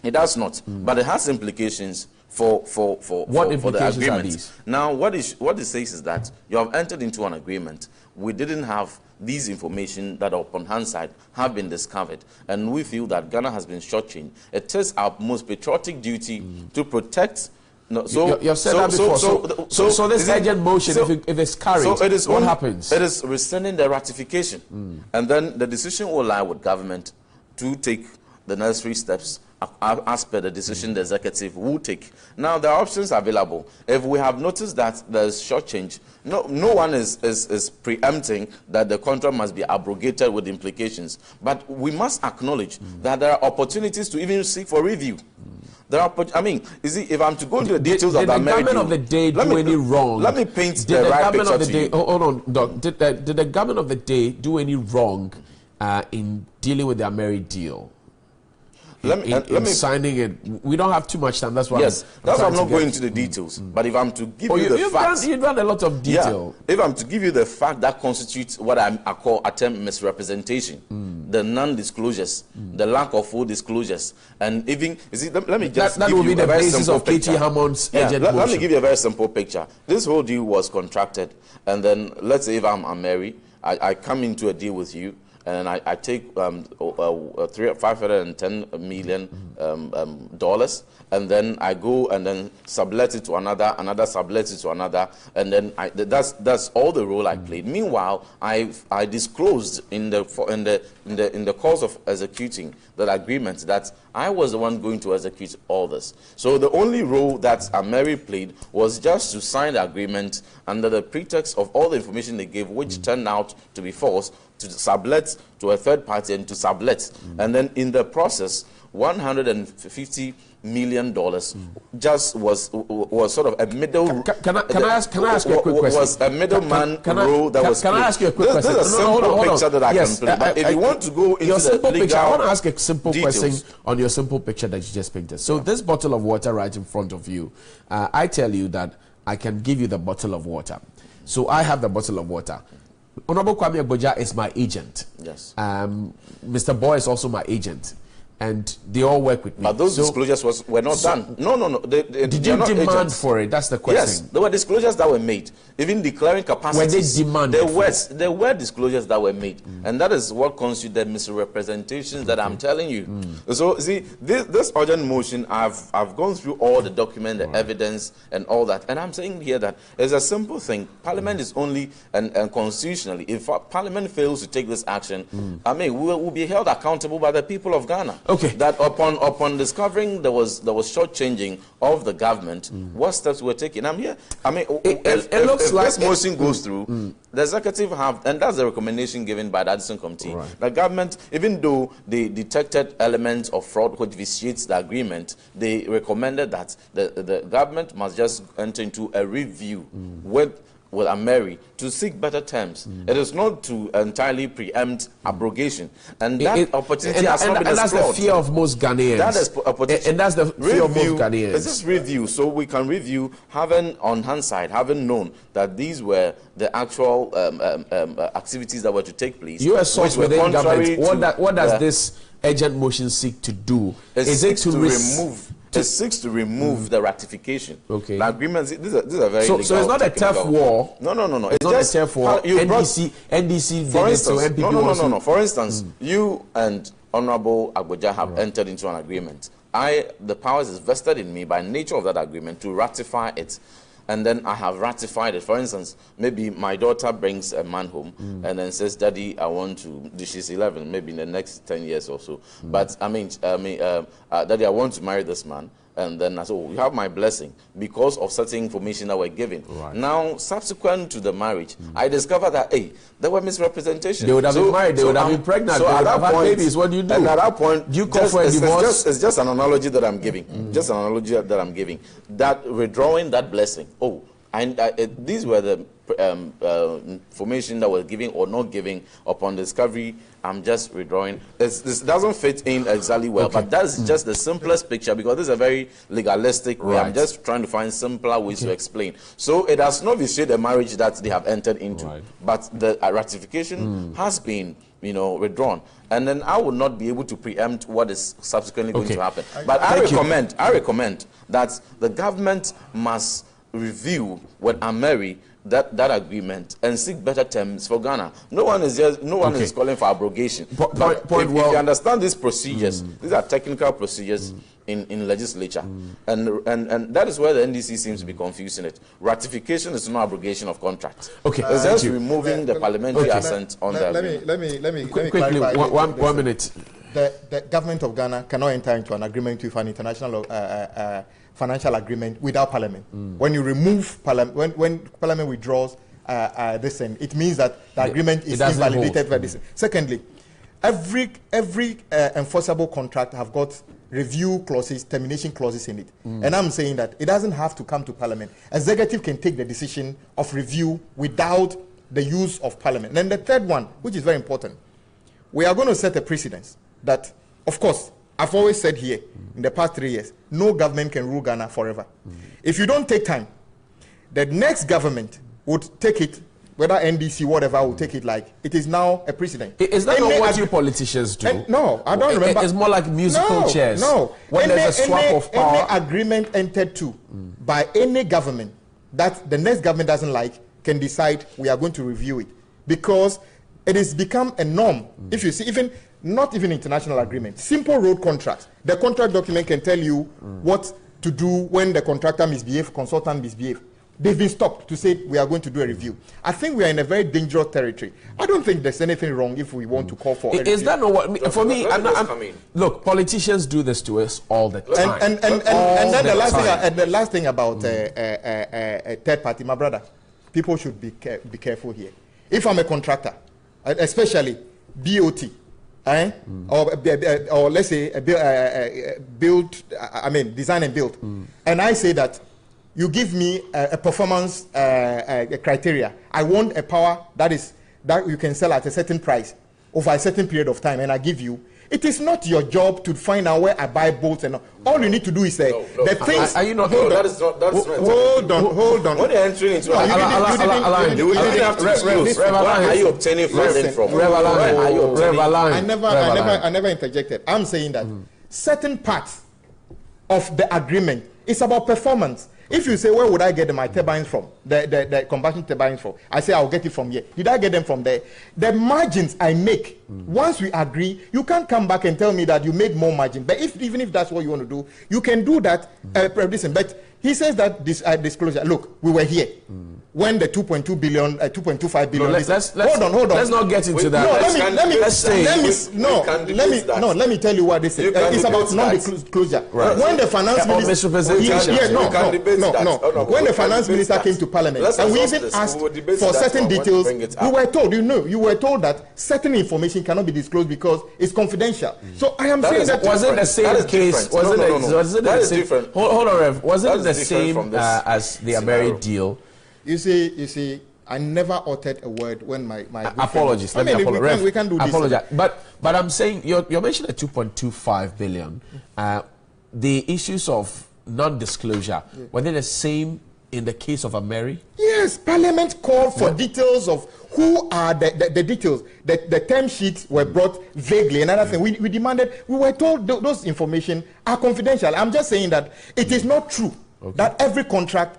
It does not, but it has implications for the agreement. Now, what it says is that you have entered into an agreement. We didn't have these information that upon hindsight have been discovered, and we feel that Ghana has been shortchanged. It is our most patriotic duty to protect. No, so you have said that before. So this urgent motion, if it's carried, what happens? It is rescinding the ratification, and then the decision will lie with government to take the necessary steps as per the decision the executive will take. Now, there are options available. If we have noticed that there's shortchange, no one is preempting that the contract must be abrogated with implications. But we must acknowledge that there are opportunities to even seek for review. There are, I mean, you see, if I'm to go into the details of the government of the day do any wrong? Let me paint the right picture to you. Hold on, Doc. Did the government of the day do any wrong in dealing with the Ameri deal? Let me signing it. We don't have too much time. That's why. Yes, that's why I'm not going into the details. But if I'm to give you the facts, you've done a lot of detail. Yeah, if I'm to give you the fact that constitutes what I call attempt misrepresentation, the non-disclosures, the lack of full disclosures, and even let me just that give will you be the a very basis simple of K.T. Hammond's agent motion. Let me give you a very simple picture. This whole deal was contracted, and then let's say if I'm Ameri, I come into a deal with you. And I take $510 million, and then I go and then sublet it to another sublet it to another, and then that's all the role I played. Meanwhile, I disclosed in the course of executing that agreement that I was the one going to execute all this. So the only role that Mary played was just to sign the agreement under the pretext of all the information they gave, which turned out to be false, to sublet to a third party and to sublet. And then in the process, $150 million just was sort of a middle. Can I ask you a quick question? Was a middleman role that was. Can I ask you a quick question? This is a simple picture that I can play. But if you want to go into your simple the picture, I want to legal ask a simple details. question on your simple picture that you just painted. So this bottle of water right in front of you, I tell you that I can give you the bottle of water. So I have the bottle of water. Honorable Kwame Agboja is my agent. Yes. Mr. Boy is also my agent. And they all work with me. But those disclosures were not done. No. Did you demand for it? That's the question. Yes, there were disclosures that were made. Even declaring capacities. Were they demanded? There were disclosures that were made. And that is what constitutes the misrepresentations that I'm telling you. So, see, this urgent motion, I've gone through all the document, the evidence, and all that. And I'm saying here that it's a simple thing. Parliament is only, and constitutionally, if Parliament fails to take this action, I mean, we'll be held accountable by the people of Ghana. Okay. That upon discovering there was shortchanging of the government, what steps were taken? I'm here. I mean, if this motion goes through, the executive have, and that's the recommendation given by the Addison Committee. Right. The government, even though they detected elements of fraud which vitiates the agreement, they recommended that the government must just enter into a review with Mary to seek better terms. It is not to entirely preempt abrogation, and that opportunity has not been explored. And that's the fear of most Ghanaians. That is opportunity. And that's the fear of most Ghanaians. It's just review, so we can review, having on hindsight, having known that these were the actual activities that were to take place. You are source within government. What does this urgent motion seek to do? Is it to remove? It seeks to remove the ratification. Okay. The agreements. These are very. So it's not a tough war. No. It's not a tough war. NDC. For instance, no. For instance, you and Honorable Agboja have entered into an agreement. The powers is vested in me by nature of that agreement to ratify it. And then I have ratified it. For instance, maybe my daughter brings a man home and then says, "Daddy, I want to." She's 11, maybe in the next 10 years or so. But Daddy, I want to marry this man. And then I said, "Oh, you have my blessing," because of certain information that were given. Right. Now, subsequent to the marriage, I discovered that there were misrepresentations. They would have been married. They would have been pregnant. So they at would that have point, had babies. What do you do? And at that point, do you call for a divorce? It's just an analogy that I'm giving. Just an analogy that I'm giving. That withdrawing that blessing. These were the information that was given or not given upon discovery. I'm just withdrawing. This doesn't fit in exactly well, but that's just the simplest picture, because this is a very legalistic way. I'm just trying to find simpler ways to explain. So it has not vitiated the marriage that they have entered into, but the ratification has been, withdrawn. And then I would not be able to preempt what is subsequently going to happen. But I recommend that the government must review with Mary that agreement and seek better terms for Ghana. No one is calling for abrogation. But if you understand these procedures, these are technical procedures in legislature, and that is where the NDC seems to be confusing it. Ratification is not abrogation of contract. It's just removing the parliamentary assent on that. Let me quickly one minute. The government of Ghana cannot enter into an agreement with an international financial agreement without Parliament. When you remove Parliament, when Parliament withdraws this, it means that the agreement is invalidated by this. Secondly, every enforceable contract have got review clauses, termination clauses in it. And I'm saying that it doesn't have to come to Parliament. Executive can take the decision of review without the use of Parliament. And then the third one, which is very important, we are going to set a precedence that, of course, I've always said here, in the past 3 years, no government can rule Ghana forever. If you don't take time, the next government would take it, whether NDC, whatever, will take it like it is now a precedent. Is that not what you politicians do? No, I don't remember. It's more like musical chairs. No. When there's a swap of power. Any agreement entered to by any government that the next government doesn't like can decide we are going to review it. Because it has become a norm. If you see, even not even international agreement, simple road contracts. The contract document can tell you what to do when the contractor misbehave, consultant misbehave. They've been stopped to say we are going to do a review. I think we are in a very dangerous territory. I don't think there's anything wrong if we want to call for a review. Is that not what, for me, look, politicians do this to us all the time. And then the last thing about a third party, my brother, people should be careful here. If I'm a contractor, especially BOT, or let's say design and build, and I say that you give me a performance criteria. I want a power that you can sell at a certain price over a certain period of time, and I give you. It is not your job to find out where I buy bolts and all you need to do is say the things. Are you not? Hold on. When you're entering into where are you obtaining funding from? I never interjected. I'm saying that certain parts of the agreement is about performance. If you say, where would I get my turbines from, the combustion turbines from? I say, I'll get it from here. Did I get them from there? The margins I make, once we agree, you can't come back and tell me that you made more margin. But even if that's what you want to do, you can do that. But he says that this disclosure, look, we were here. When the 2.2 billion, 2.25 billion. Hold on. Let's not get into that. Let me tell you what this is. It's about non-disclosure. When the finance minister, when the finance minister came to Parliament, and we even asked for certain details, we were told, you were told that certain information cannot be disclosed because it's confidential. So I am saying that was it the same case? Was it the same? Hold on, Rev. Was it the same as the Ameri deal? You see, I never uttered a word when my apologies. Let me apologize. We can do this. Apologize. But I'm saying you're mentioning 2.25 billion. The issues of non-disclosure, were they the same in the case of Ameri? Yes, Parliament called for details of who are the details. The term sheets were brought vaguely. Another thing, we demanded, we were told those information are confidential. I'm just saying that it is not true that every contract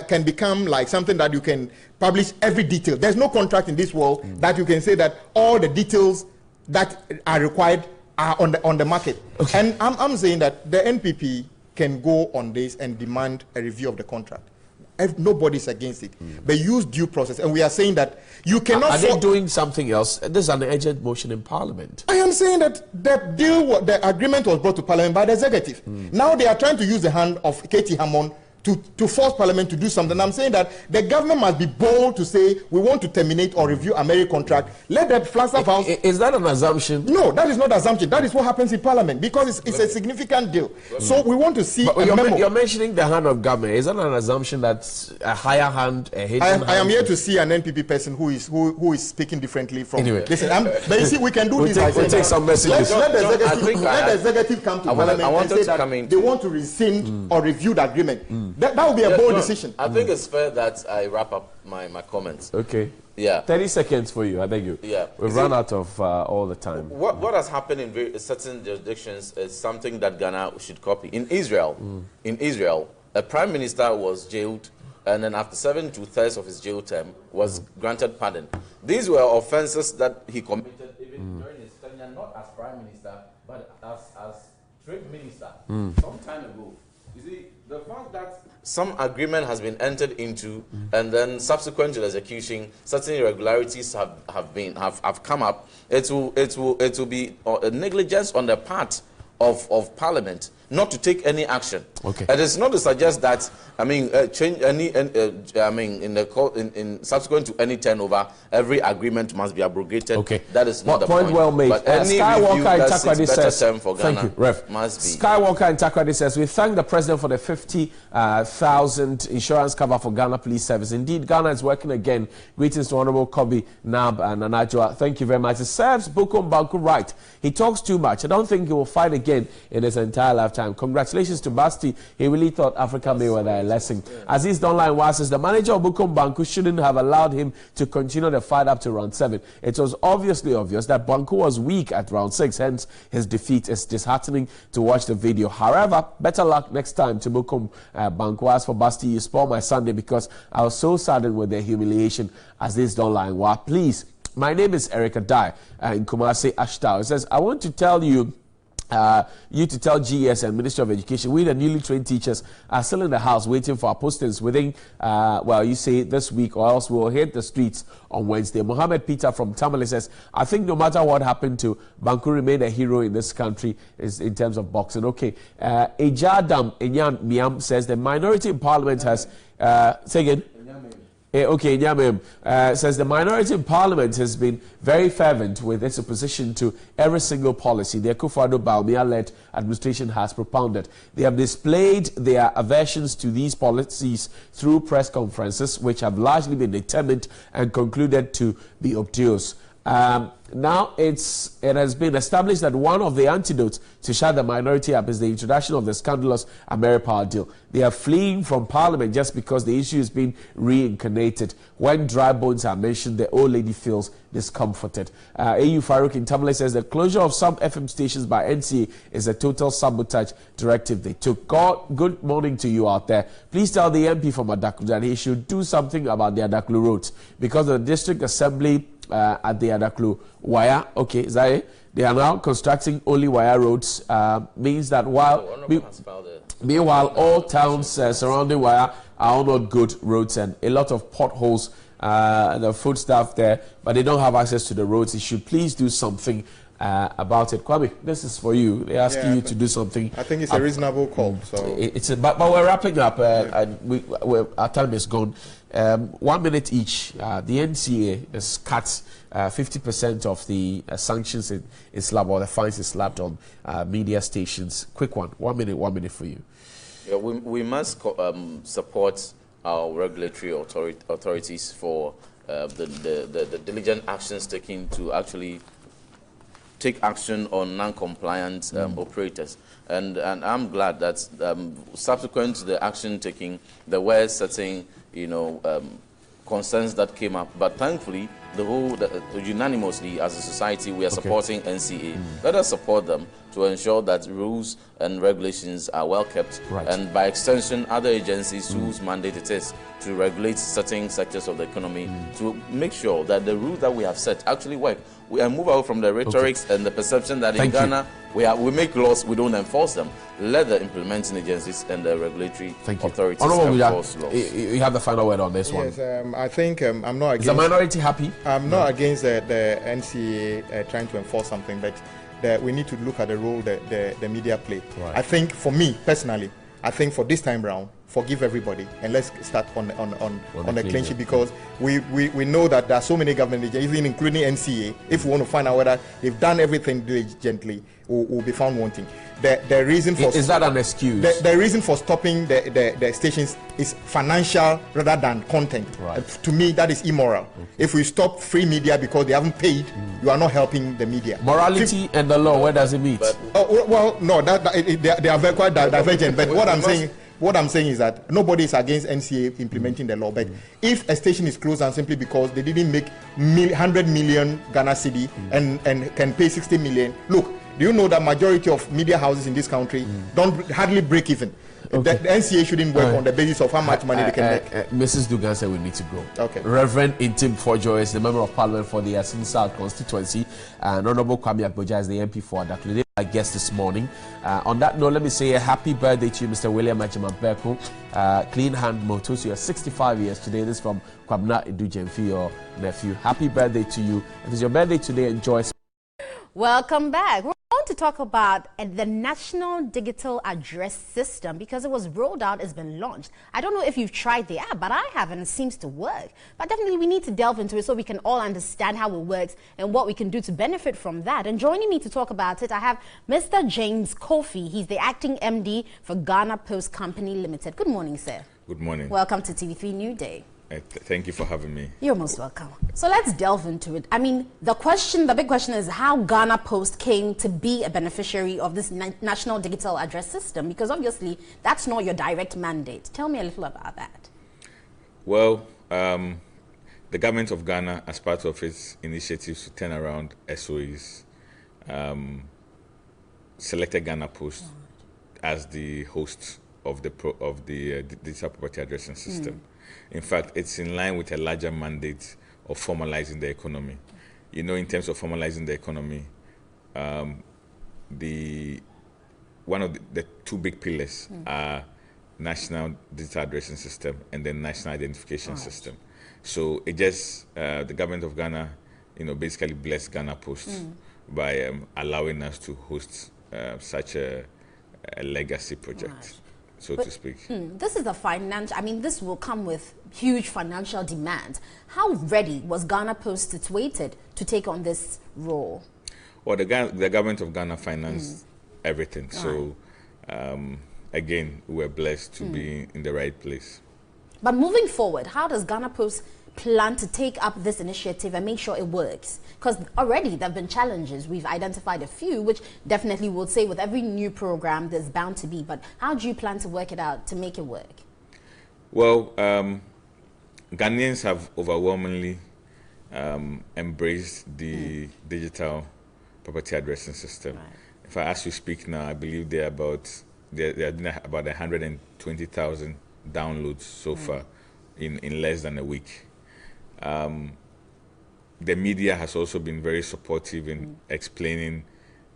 can become like something that you can publish every detail. There's no contract in this world that you can say that all the details that are required are on the market. And I'm saying that the NPP can go on this and demand a review of the contract. Nobody's against it, but use due process. And we are saying that you cannot. Are they doing something else? There's an urgent motion in Parliament. I am saying that the agreement was brought to Parliament by the executive. Now they are trying to use the hand of Katie Hammond to force Parliament to do something. I'm saying that the government must be bold to say we want to terminate or review Ameri contract. Let the Flagstaff House. Is that an assumption? No, that is not assumption. That is what happens in Parliament because it's a significant deal. So we want to see. You're mentioning the hand of government. Is that an assumption that's a higher hand, a hidden hand? I am here to see an NPP person who is speaking differently from. Anyway, listen, but you see, we can do this. We'll take some messages. Let the executive come to Parliament and say that they want to rescind or review the agreement. That would be a bold decision. I think it's fair that I wrap up my comments. Okay. Yeah. 30 seconds for you, I beg you. Yeah. We've run out of all the time. What has happened in certain jurisdictions is something that Ghana should copy. In Israel, a prime minister was jailed, and then after 7 2/3 of his jail term was granted pardon. These were offenses that he committed even during his tenure, not as prime minister, but as trade minister some time ago. You see, the fact that some agreement has been entered into and then subsequent to the execution, certain irregularities have come up, it will be a negligence on the part of Parliament not to take any action. Okay. It is not to suggest that change any in subsequent to any turnover, every agreement must be abrogated. Okay. That is not the point. Well made. But any review that sits better term for Ghana, thank you, Ref. must be. Skywalker in Takrady says, we thank the President for the 50,000 insurance cover for Ghana Police Service. Indeed, Ghana is working again. Greetings to Honorable Kobe Nab and Nanajua. Thank you very much. It serves Bukom Banku right. He talks too much. I don't think he will fight again in his entire lifetime. Congratulations to Basti. He really thought Africa Mayweather a lesson. Aziz Donline was says the manager of Bukom Banku shouldn't have allowed him to continue the fight up to round 7. It was obviously obvious that Banku was weak at round 6, hence his defeat. Is disheartening to watch the video. However, better luck next time to Bukom Banku. As for Basti, you spoiled my Sunday because I was so saddened with their humiliation. Aziz Donline, please My name is Erica Dai in Kumasi Ashtal. It says, I want to tell you to tell GS and Ministry of Education, we the newly trained teachers are still in the house waiting for our postings within, well, you say this week, or else we'll hit the streets on Wednesday. Mohammed Peter from Tamale says, I think no matter what happened to Banku, remain a hero in this country is in terms of boxing. Okay. Ejadam Enyan Miam says the minority in parliament has, say again. Okay, Nyamem says the minority in parliament has been very fervent with its opposition to every single policy the Akufo-Addo Bawumia-led administration has propounded. They have displayed their aversions to these policies through press conferences, which have largely been determined and concluded to be obtuse. Now it has been established that one of the antidotes to shut the minority up is the introduction of the scandalous AmeriPower deal. They are fleeing from Parliament just because the issue is being reincarnated. When dry bones are mentioned, the old lady feels discomforted. AU Farouk in Tamale says the closure of some FM stations by NCA is a total sabotage directive they took. Good morning to you out there. Please tell the MP from Adaklu that he should do something about the Adaklu roads, because the district assembly at the Adaklu wire, okay, Zai, they are now constructing only wire roads, means that meanwhile all towns surrounding wire are all not good roads and a lot of potholes, the food staff there, but they don't have access to the roads. He should please do something about it. Kwame, this is for you. They're asking you to do something. I think it's a reasonable call. So but we're wrapping up, and our time is gone. 1 minute each. The NCA has cut 50% of the sanctions in slab, or the fines is slapped on media stations. Quick one. 1 minute for you. Yeah, we must support our regulatory authorities for the diligent actions taken to actually take action on non-compliant operators. And I'm glad that subsequent to the action taking, there were certain, concerns that came up. But thankfully, unanimously as a society, we are supporting NCA. Let us support them to ensure that rules and regulations are well kept, and by extension, other agencies whose mandate it is to regulate certain sectors of the economy to make sure that the rules that we have set actually work. We move out from the rhetorics and the perception that in Ghana we make laws, we don't enforce them. Let the implementing agencies and the regulatory authorities enforce laws. You have the final word on this one. Yes, I think I'm not against... Is the minority happy? I'm not against the NCA trying to enforce something, but we need to look at the role the media play. I think, for me personally, I think for this time round, forgive everybody and let's start on the clean sheet, because we know that there are so many government agencies, even including NCA. If we want to find out whether they've done everything diligently, will be found wanting. The reason for is that an excuse? The reason for stopping the stations is financial rather than content. To me, that is immoral. If we stop free media because they haven't paid, you are not helping the media. Morality and the law, where does it meet? Well, no, they are very quite divergent. But what I'm saying is that nobody is against NCA implementing the law. But if a station is closed down simply because they didn't make 100 million Ghana cedi and can pay 60 million, look, do you know that majority of media houses in this country don't hardly break even? The NCA shouldn't work on the basis of how much money they can make. Mrs. Dugan said we need to go. Okay. Reverend Intim Fojo is the Member of Parliament for the Asin South constituency, and Honorable Kwame Agboja is the MP for Adaklu. They are guests this morning. On that note, let me say a happy birthday to you, Mr. William Ajimabeku. Clean hand motto. So you're 65 years today. This is from Kwabna Idujemfi, your nephew. Happy birthday to you. If it's your birthday today, enjoy. Welcome back. We're going to talk about the National Digital Address System, because it was rolled out, it's been launched. I don't know if you've tried the app, but I haven't. It seems to work. But definitely we need to delve into it so we can all understand how it works and what we can do to benefit from that. And joining me to talk about it, I have Mr. James Kofi. He's the acting MD for Ghana Post Company Limited. Good morning, sir. Good morning. Welcome to TV3 New Day. Thank you for having me. You're most welcome. So let's delve into it. I mean, the big question is how Ghana Post came to be a beneficiary of this National Digital Address System, because obviously that's not your direct mandate. Tell me a little about that. Well, the government of Ghana, as part of its initiatives to turn around SOEs, selected Ghana Post as the host of the digital property addressing system. In fact, it's in line with a larger mandate of formalizing the economy. you know, in terms of formalizing the economy, one of the two big pillars are national digital addressing system and then national identification system. So it just, the government of Ghana, you know, basically blessed Ghana Post by allowing us to host such a legacy project, so to speak. This is a financial, I mean, this will come with huge financial demands. How ready was Ghana Post situated to take on this role? Well, the government of Ghana financed everything. So, again, we were blessed to be in the right place. But moving forward, how does Ghana Post plan to take up this initiative and make sure it works? Because already there have been challenges. We've identified a few, which definitely would say with every new program there's bound to be. But how do you plan to work it out to make it work? Well, Ghanaians have overwhelmingly embraced the digital property addressing system. If I ask you to speak now, I believe they're about 120,000 downloads so far in less than a week. The media has also been very supportive in explaining,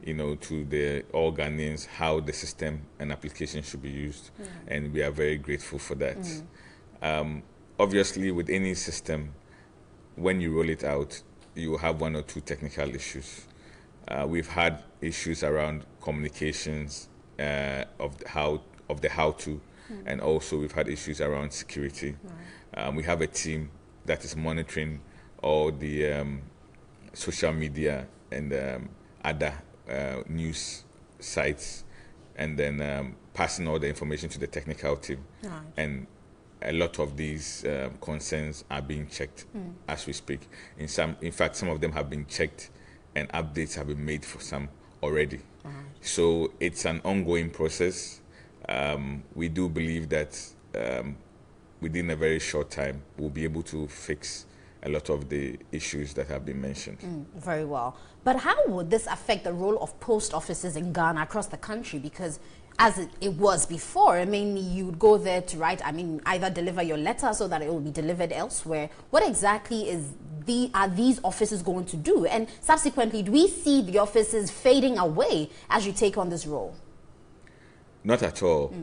you know, to all Ghanaians how the system and application should be used, and we are very grateful for that. Obviously, with any system, when you roll it out, you will have one or two technical issues. We've had issues around communications of the how to, and also we've had issues around security. We have a team that is monitoring all the social media and other news sites, and then passing all the information to the technical team. And a lot of these concerns are being checked as we speak. In fact, some of them have been checked and updates have been made for some already. So it's an ongoing process. We do believe that within a very short time, we'll be able to fix a lot of the issues that have been mentioned. Very well. But how would this affect the role of post offices in Ghana across the country? Because as it was before, I mean, you'd go there to write, I mean, either deliver your letter so that it will be delivered elsewhere. What exactly are these offices going to do? And subsequently, do we see the offices fading away as you take on this role? Not at all.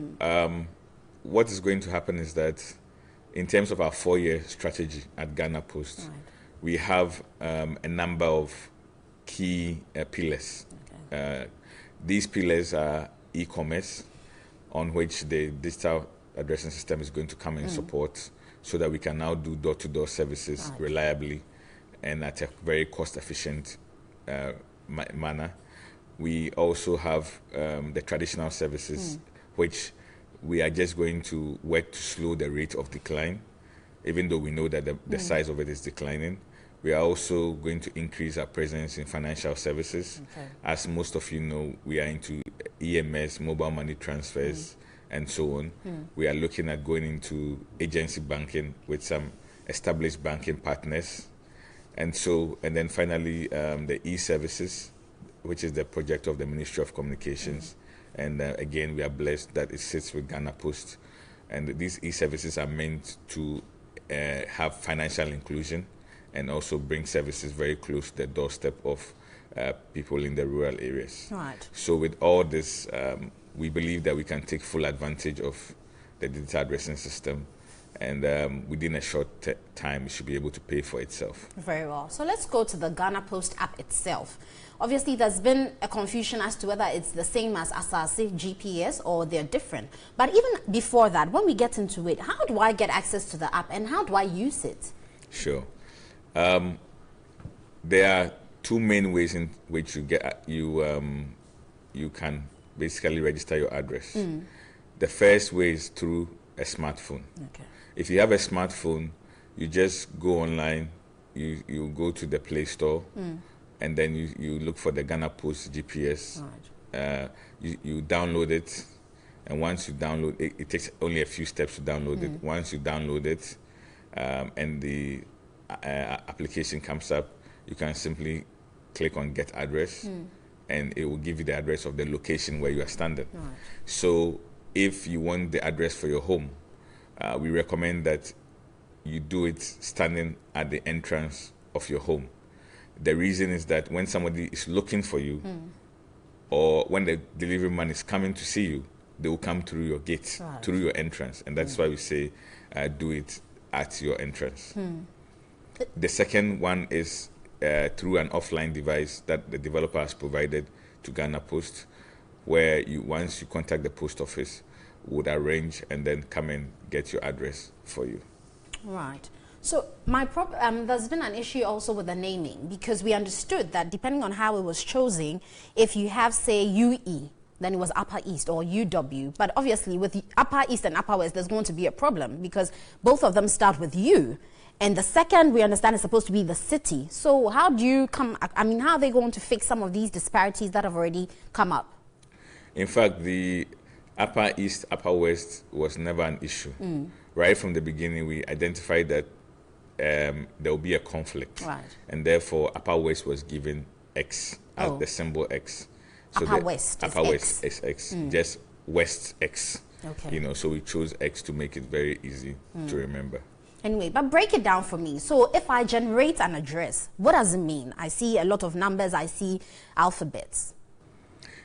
What is going to happen is that in terms of our 4-year strategy at Ghana Post, we have a number of key pillars. These pillars are e-commerce, on which the digital addressing system is going to come and support, so that we can now do door-to-door services reliably and at a very cost-efficient manner. We also have the traditional services, which we are just going to work to slow the rate of decline, even though we know that the size of it is declining. We are also going to increase our presence in financial services. As most of you know, we are into EMS, mobile money transfers, and so on. We are looking at going into agency banking with some established banking partners. And then finally, the e-services, which is the project of the Ministry of Communications. And again, we are blessed that it sits with Ghana Post. And these e-services are meant to have financial inclusion and also bring services very close to the doorstep of people in the rural areas. So with all this, we believe that we can take full advantage of the digital addressing system, and within a short time, it should be able to pay for itself. Very well. So let's go to the Ghana Post app itself. Obviously, there's been a confusion as to whether it's the same as Asase GPS or they're different. But even before that, when we get into it, how do I get access to the app and how do I use it? Sure. There are two main ways in which you can basically register your address. The first way is through a smartphone. If you have a smartphone, you just go online, you go to the Play Store, and then you look for the Ghana Post GPS. You download it, and once you download it, it takes only a few steps to download it. Once you download it, and the application comes up, you can simply click on Get Address, and it will give you the address of the location where you are standing. So if you want the address for your home, we recommend that you do it standing at the entrance of your home. The reason is that when somebody is looking for you, or when the delivery man is coming to see you, they will come through your gate, through your entrance. And that's why we say do it at your entrance. The second one is through an offline device that the developer has provided to Ghana Post, where once you contact the post office, would arrange and then come and get your address for you. Right. So there's been an issue also with the naming, because we understood that depending on how it was chosen, if you have, say, UE, then it was Upper East, or UW. But obviously with the Upper East and Upper West, there's going to be a problem because both of them start with U. And the second, we understand, is supposed to be the city. So how do you how are they going to fix some of these disparities that have already come up? In fact, the Upper East, Upper West was never an issue. Right from the beginning, we identified that there will be a conflict. Right. And therefore, Upper West was given X as the symbol X. So Upper West is X. Just West X. Okay. You know, so we chose X to make it very easy to remember. Anyway, but break it down for me. So if I generate an address, what does it mean? I see a lot of numbers, I see alphabets.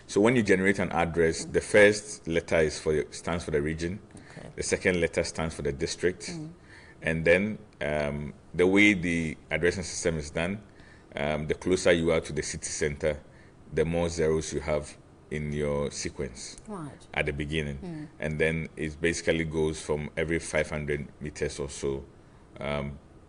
So when you generate an address, the first letter stands for the region. Okay. The second letter stands for the district. And then the way the addressing system is done, the closer you are to the city center, the more zeros you have in your sequence at the beginning. And then it basically goes from every 500 meters or so.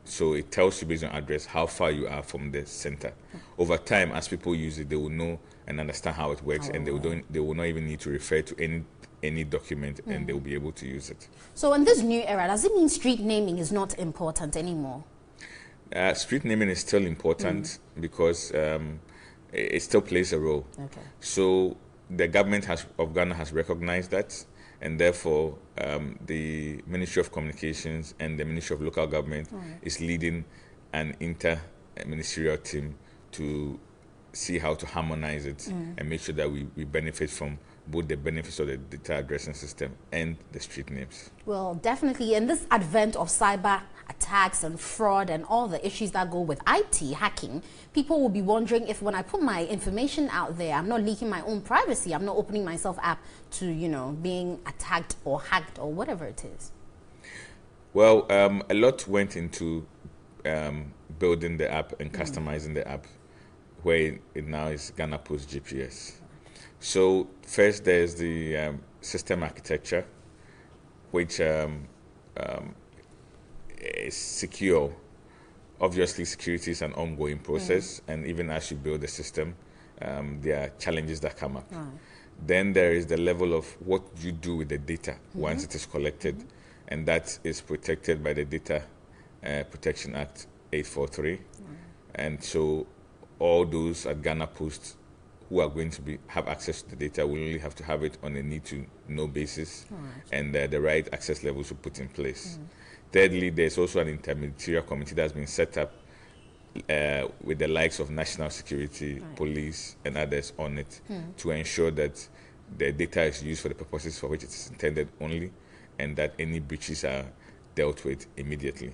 So it tells you based on address how far you are from the center. Over time, as people use it, they will know and understand how it works, and they will not even need to refer to any document, and they will be able to use it. So in this new era, does it mean street naming is not important anymore? Street naming is still important because it still plays a role. Okay. So the government of Ghana has recognized that, and therefore the Ministry of Communications and the Ministry of Local Government is leading an inter-ministerial team to see how to harmonize it and make sure that we benefit from both the benefits of the data addressing system and the street names. Well, definitely in this advent of cyber attacks and fraud and all the issues that go with IT hacking, people will be wondering if when I put my information out there, I'm not leaking my own privacy, I'm not opening myself up to, you know, being attacked or hacked or whatever it is. Well, a lot went into building the app and customizing the app, where it now is Ghana Post GPS. So first there's the system architecture, which is secure. Obviously, security is an ongoing process, and even as you build the system, there are challenges that come up. Then there is the level of what you do with the data once it is collected, and that is protected by the Data Protection Act 843. And so all those at Ghana Post who are going to have access to the data will only have to have it on a need-to-know basis, and the right access levels will put in place. Thirdly, there's also an interministerial committee that's been set up with the likes of national security, police, and others on it to ensure that the data is used for the purposes for which it is intended only, and that any breaches are dealt with immediately.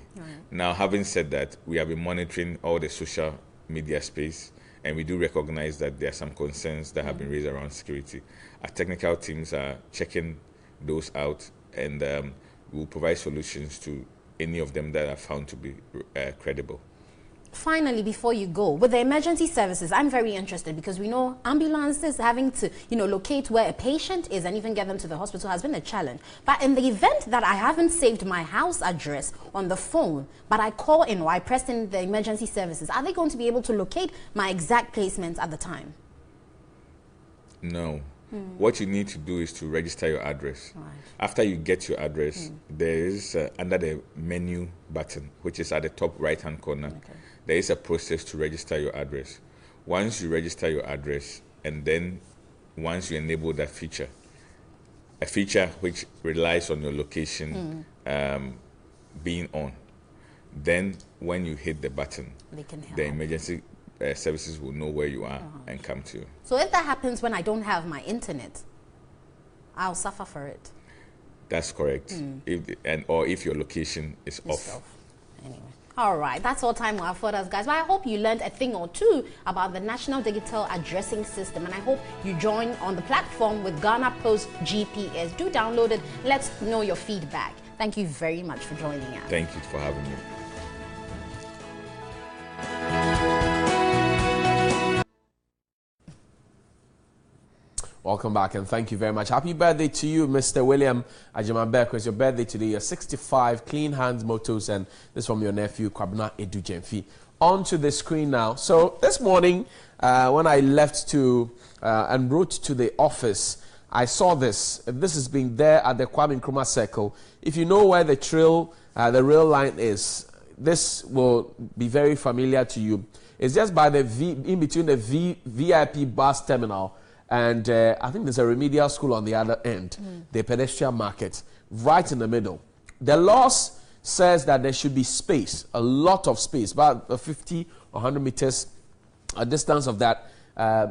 Now, having said that, we have been monitoring all the social media space, and we do recognize that there are some concerns that have been raised around security. Our technical teams are checking those out, and we'll provide solutions to any of them that are found to be credible. Finally, before you go, with the emergency services, I'm very interested because we know ambulances having to, you know, locate where a patient is and even get them to the hospital has been a challenge. But in the event that I haven't saved my house address on the phone, but I call in or I press in the emergency services, are they going to be able to locate my exact placements at the time? No. What you need to do is to register your address. After you get your address, there is under the menu button, which is at the top right-hand corner, there is a process to register your address. Once you register your address, and then once you enable that feature, a feature which relies on your location being on, then when you hit the button, the emergency services will know where you are and come to you. So if that happens when I don't have my internet, I'll suffer for it. That's correct. Or if your location is off. Anyway. All right, that's all time we have for us, guys. But I hope you learned a thing or two about the National Digital Addressing System, and I hope you join on the platform with Ghana Post GPS. Do download it. Let's know your feedback. Thank you very much for joining us. Thank you for having me. Welcome back, and thank you very much. Happy birthday to you, Mr. William Ajimabeko. It's your birthday today. You're 65, clean hands, mottos, and this from your nephew, Kwabna Edujemfi. On to the screen now. So this morning, when I left to en route to the office, I saw this. This has been there at the Kwame Nkrumah Circle. If you know where the rail line is, this will be very familiar to you. It's just by the in between the VIP bus terminal and I think there's a remedial school on the other end, the pedestrian market, right in the middle. The laws says that there should be space, a lot of space, about 50 or 100 meters, a distance of that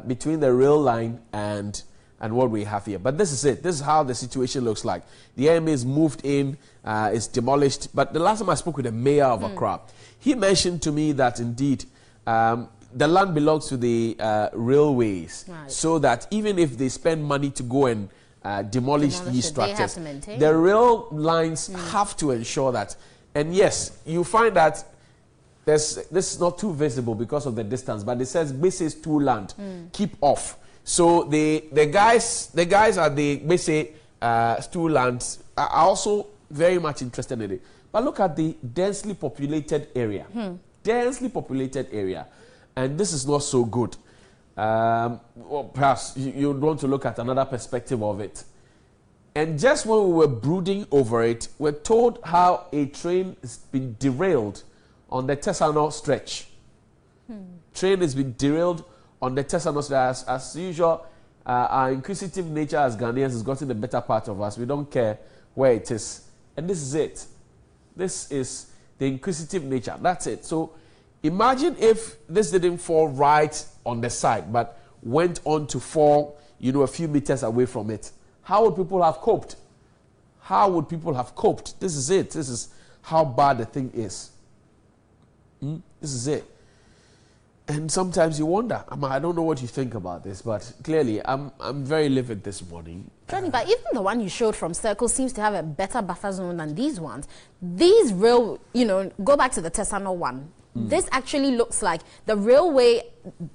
between the rail line and what we have here. But this is it. This is how the situation looks like. The AMA is moved in, it's demolished. But the last time I spoke with the mayor of Accra, he mentioned to me that indeed the land belongs to the railways, so that even if they spend money to go and demolish these structures, the rail lines have to ensure that. And yes, you find that this is not too visible because of the distance, but it says Bese 2 land, keep off. So the guys at the Bese 2 lands are also very much interested in it. But look at the densely populated area. Densely populated area. And this is not so good. Well, perhaps you want to look at another perspective of it. And just when we were brooding over it, we're told how a train has been derailed on the Tesano stretch. Train has been derailed on the Tesano stretch. As usual, our inquisitive nature as Ghanaians has gotten the better part of us. We don't care where it is. And this is it. This is the inquisitive nature. That's it. So imagine if this didn't fall right on the side, but went on to fall, a few meters away from it. How would people have coped? How would people have coped? This is it. This is how bad the thing is. This is it. And sometimes you wonder, I don't know what you think about this, but clearly I'm very livid this morning. But even the one you showed from Circle seems to have a better buffer zone than these ones. These go back to the Tesano one. This actually looks like the railway,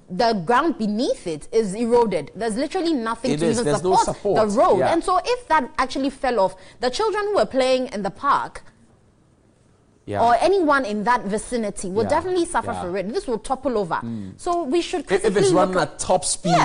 the ground beneath it is eroded. There's literally nothing to even support the road. Yeah. And so if that actually fell off, the children who were playing in the park or anyone in that vicinity will definitely suffer for it. This will topple over. So we should if it's running at top speed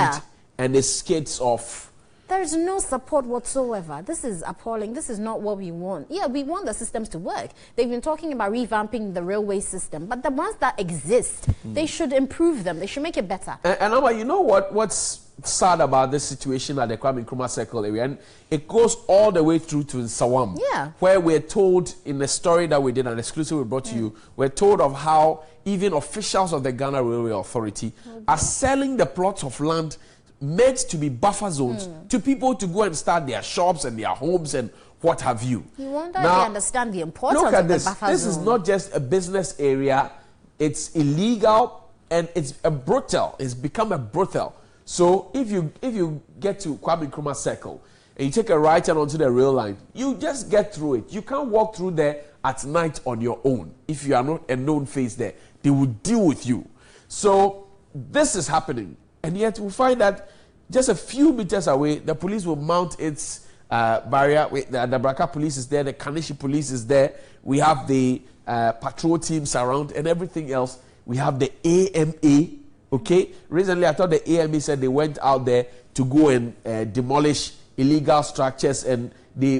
and it skids off. There is no support whatsoever. This is appalling. This is not what we want. Yeah, we want the systems to work. They've been talking about revamping the railway system, but the ones that exist, they should improve them. They should make it better. And you know what's sad about this situation at the Kwame Nkrumah Circle area? And it goes all the way through to Sawam, where we're told in the story that we did, an exclusive we brought to you, we're told of how even officials of the Ghana Railway Authority are selling the plots of land meant to be buffer zones to people to go and start their shops and their homes and what have you. You wonder if they understand the importance look at of this. the buffer This zone. is not just a business area. It's illegal and it's a brothel. It's become a brothel. So if you get to Kwame Nkrumah Circle and you take a right turn onto the rail line, you just get through it. You can't walk through there at night on your own. If you are not a known face there, they will deal with you. So this is happening. And yet we find that just a few meters away, the police will mount its barrier. The Braka police is there, the Kanishi police is there. We have the patrol teams around and everything else. We have the AMA, okay? Recently, I thought the AMA said they went out there to go and demolish illegal structures and they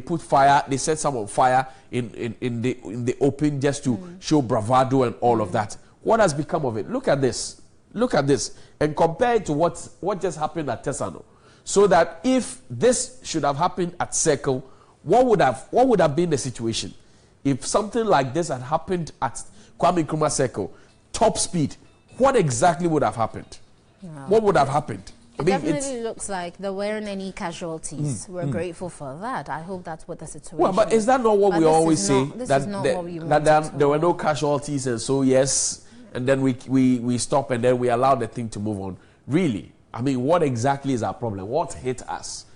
put fire, they set some on fire in the open just to show bravado and all of that. What has become of it? Look at this. Look at this and compare it to what just happened at Tesano. So that if this should have happened at Circle, what would have been the situation? If something like this had happened at Kwame Nkrumah Circle, top speed, what exactly would have happened? What would have happened? It definitely looks like there weren't any casualties. We're grateful for that. I hope that's what the situation Well, but is that not what we always say? That there were no casualties, and so yes, and then we stop, and then we allow the thing to move on. Really? I mean, what exactly is our problem? What hit us?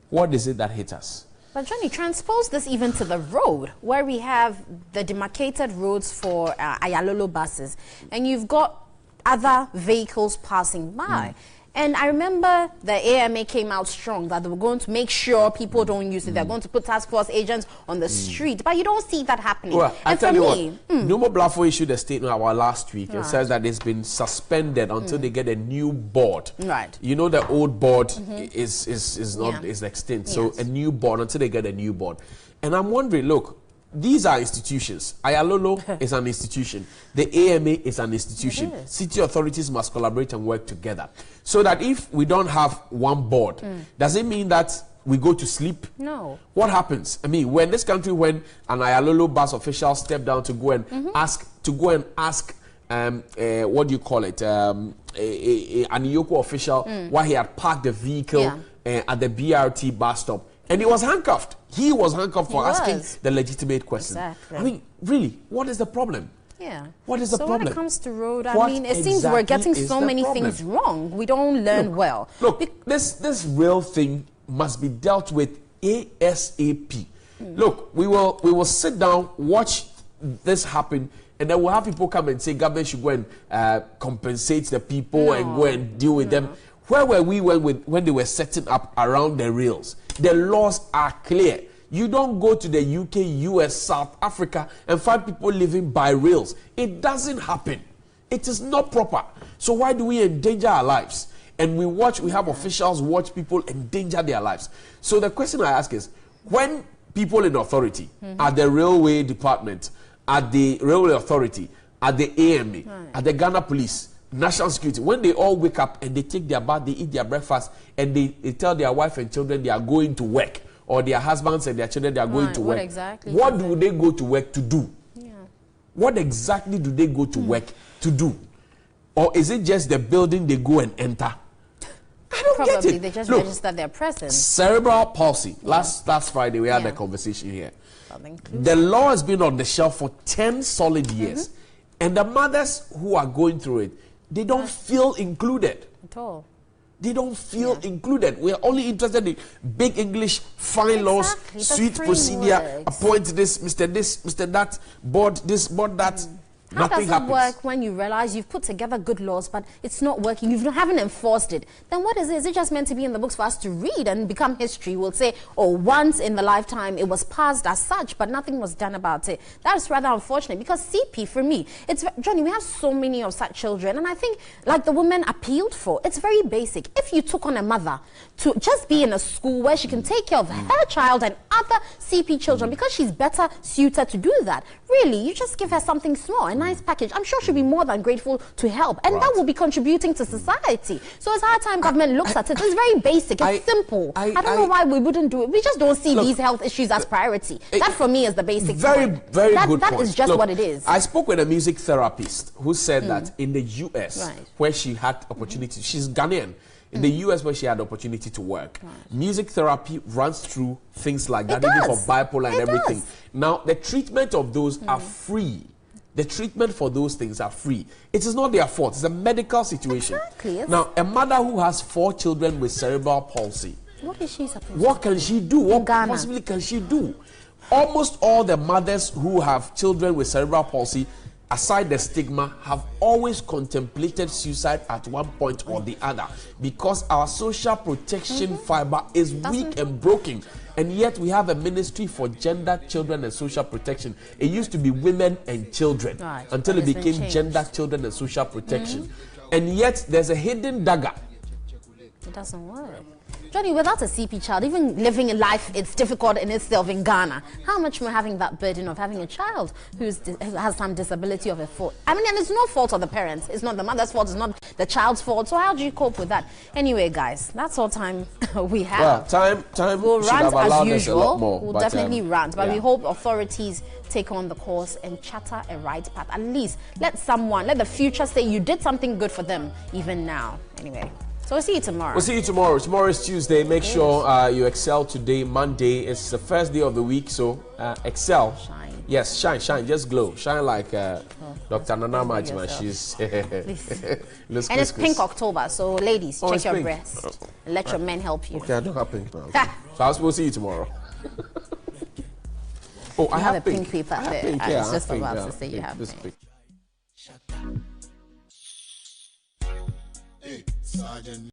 What is it that hit us? But Johnny, transpose this even to the road, where we have the demarcated roads for Ayalolo buses, and you've got other vehicles passing by. And I remember the AMA came out strong that they were going to make sure people don't use it. They're going to put task force agents on the street. But you don't see that happening. Well, I tell you what, Numo Blafo issued a statement last week and says that it's been suspended until they get a new board. Right. You know, the old board is extinct. So a new board until they get a new board. And I'm wondering, look, these are institutions. Ayalolo is an institution. The AMA is an institution. City authorities must collaborate and work together. So that if we don't have one board, does it mean that we go to sleep? No. What happens? I mean, when this country, when an Ayalolo bus official stepped down to go and ask, what do you call it? An Iyoko official, why he had parked the vehicle at the BRT bus stop. And he was handcuffed. He was handcuffed for asking the legitimate question. Exactly. I mean, really, what is the problem? Yeah. What is the problem? So when it comes to road, I mean, it seems we're getting so many things wrong. We don't learn well. Look, this real thing must be dealt with ASAP. Look, we will sit down, watch this happen, and then we'll have people come and say government should go and compensate the people and go and deal with them. Where were we when they were setting up around the rails? The laws are clear. You don't go to the UK, US, South Africa and find people living by rails. It doesn't happen. It is not proper. So why do we endanger our lives? And we have officials watch people endanger their lives. So the question I ask is, when people in authority, at the railway department, at the railway authority, at the AMA, at the Ghana police, national security, when they all wake up and they take their bath, they eat their breakfast, and they tell their wife and children they are going to work, or their husbands and their children they are going to work. What do they go to work to do? What exactly do they go to work to do? Or is it just the building they go and enter? I don't get it. They just Look, register their presence. Cerebral palsy. Last Friday we had a conversation here. The law has been on the shelf for 10 solid years. And the mothers who are going through it, they don't feel included. At all. They don't feel included. We are only interested in big English, fine laws, sweet procedure, appoint this, Mr. That, board this, board that. How does it work when you realize you've put together good laws, but it's not working, you haven't enforced it? Then what is it? Is it just meant to be in the books for us to read and become history? We'll say, oh, once in the lifetime it was passed as such, but nothing was done about it. That is rather unfortunate, because CP, for me, Johnny, we have so many of such children, and I think, like the woman appealed for, it's very basic. If you took on a mother to just be in a school where she can take care of her child and other CP children, because she's better suited to do that, really, you just give her something small, a nice package. I'm sure she'll be more than grateful to help, and that will be contributing to society. So it's high time government looks at it. It's very basic. It's simple. I don't know why we wouldn't do it. We just don't see these health issues as priority. That for me is the basic very point. Very good point. That is just what it is. I spoke with a music therapist who said that in the US, where she had opportunity, she's Ghanaian, in the US where she had opportunity to work, music therapy runs through things like that, even for bipolar and everything. Now, the treatment of those are free. The treatment for those things are free. It is not their fault. It's a medical situation. Now, a mother who has 4 children with cerebral palsy, what is she supposed to do? What can she do? What possibly can she do? Almost all the mothers who have children with cerebral palsy, aside the stigma, have always contemplated suicide at one point or the other, because our social protection fiber is weak and broken. And yet we have a ministry for gender, children and social protection. It used to be women and children until it became gender, children and social protection. And yet there's a hidden dagger. It doesn't work. Johnny, without a CP child, even living in life, it's difficult in itself in Ghana. How much more having that burden of having a child who has some disability of a foot? I mean, and it's no fault of the parents. It's not the mother's fault. It's not the child's fault. So how do you cope with that? Anyway, guys, that's all time we have. Well, time we'll should rant have allowed as usual. Us a lot more, we'll definitely rant, but we hope authorities take on the course and chatter a right path. At least let the future say you did something good for them, even now. Anyway. So we'll see you tomorrow. We'll see you tomorrow. Tomorrow is Tuesday. Make sure you excel today. Monday is the first day of the week, so excel. Shine. Yes, shine, just glow. Shine like Dr. Nana Majima. She's and it's Pink October, so ladies, check your pink. breast. Let your men help you. Okay, I don't have pink now. So we'll see you tomorrow. Oh, I have a pink paper there. Pink, I was yeah, just pink, about yeah, to say you have pink. pink. Sergeant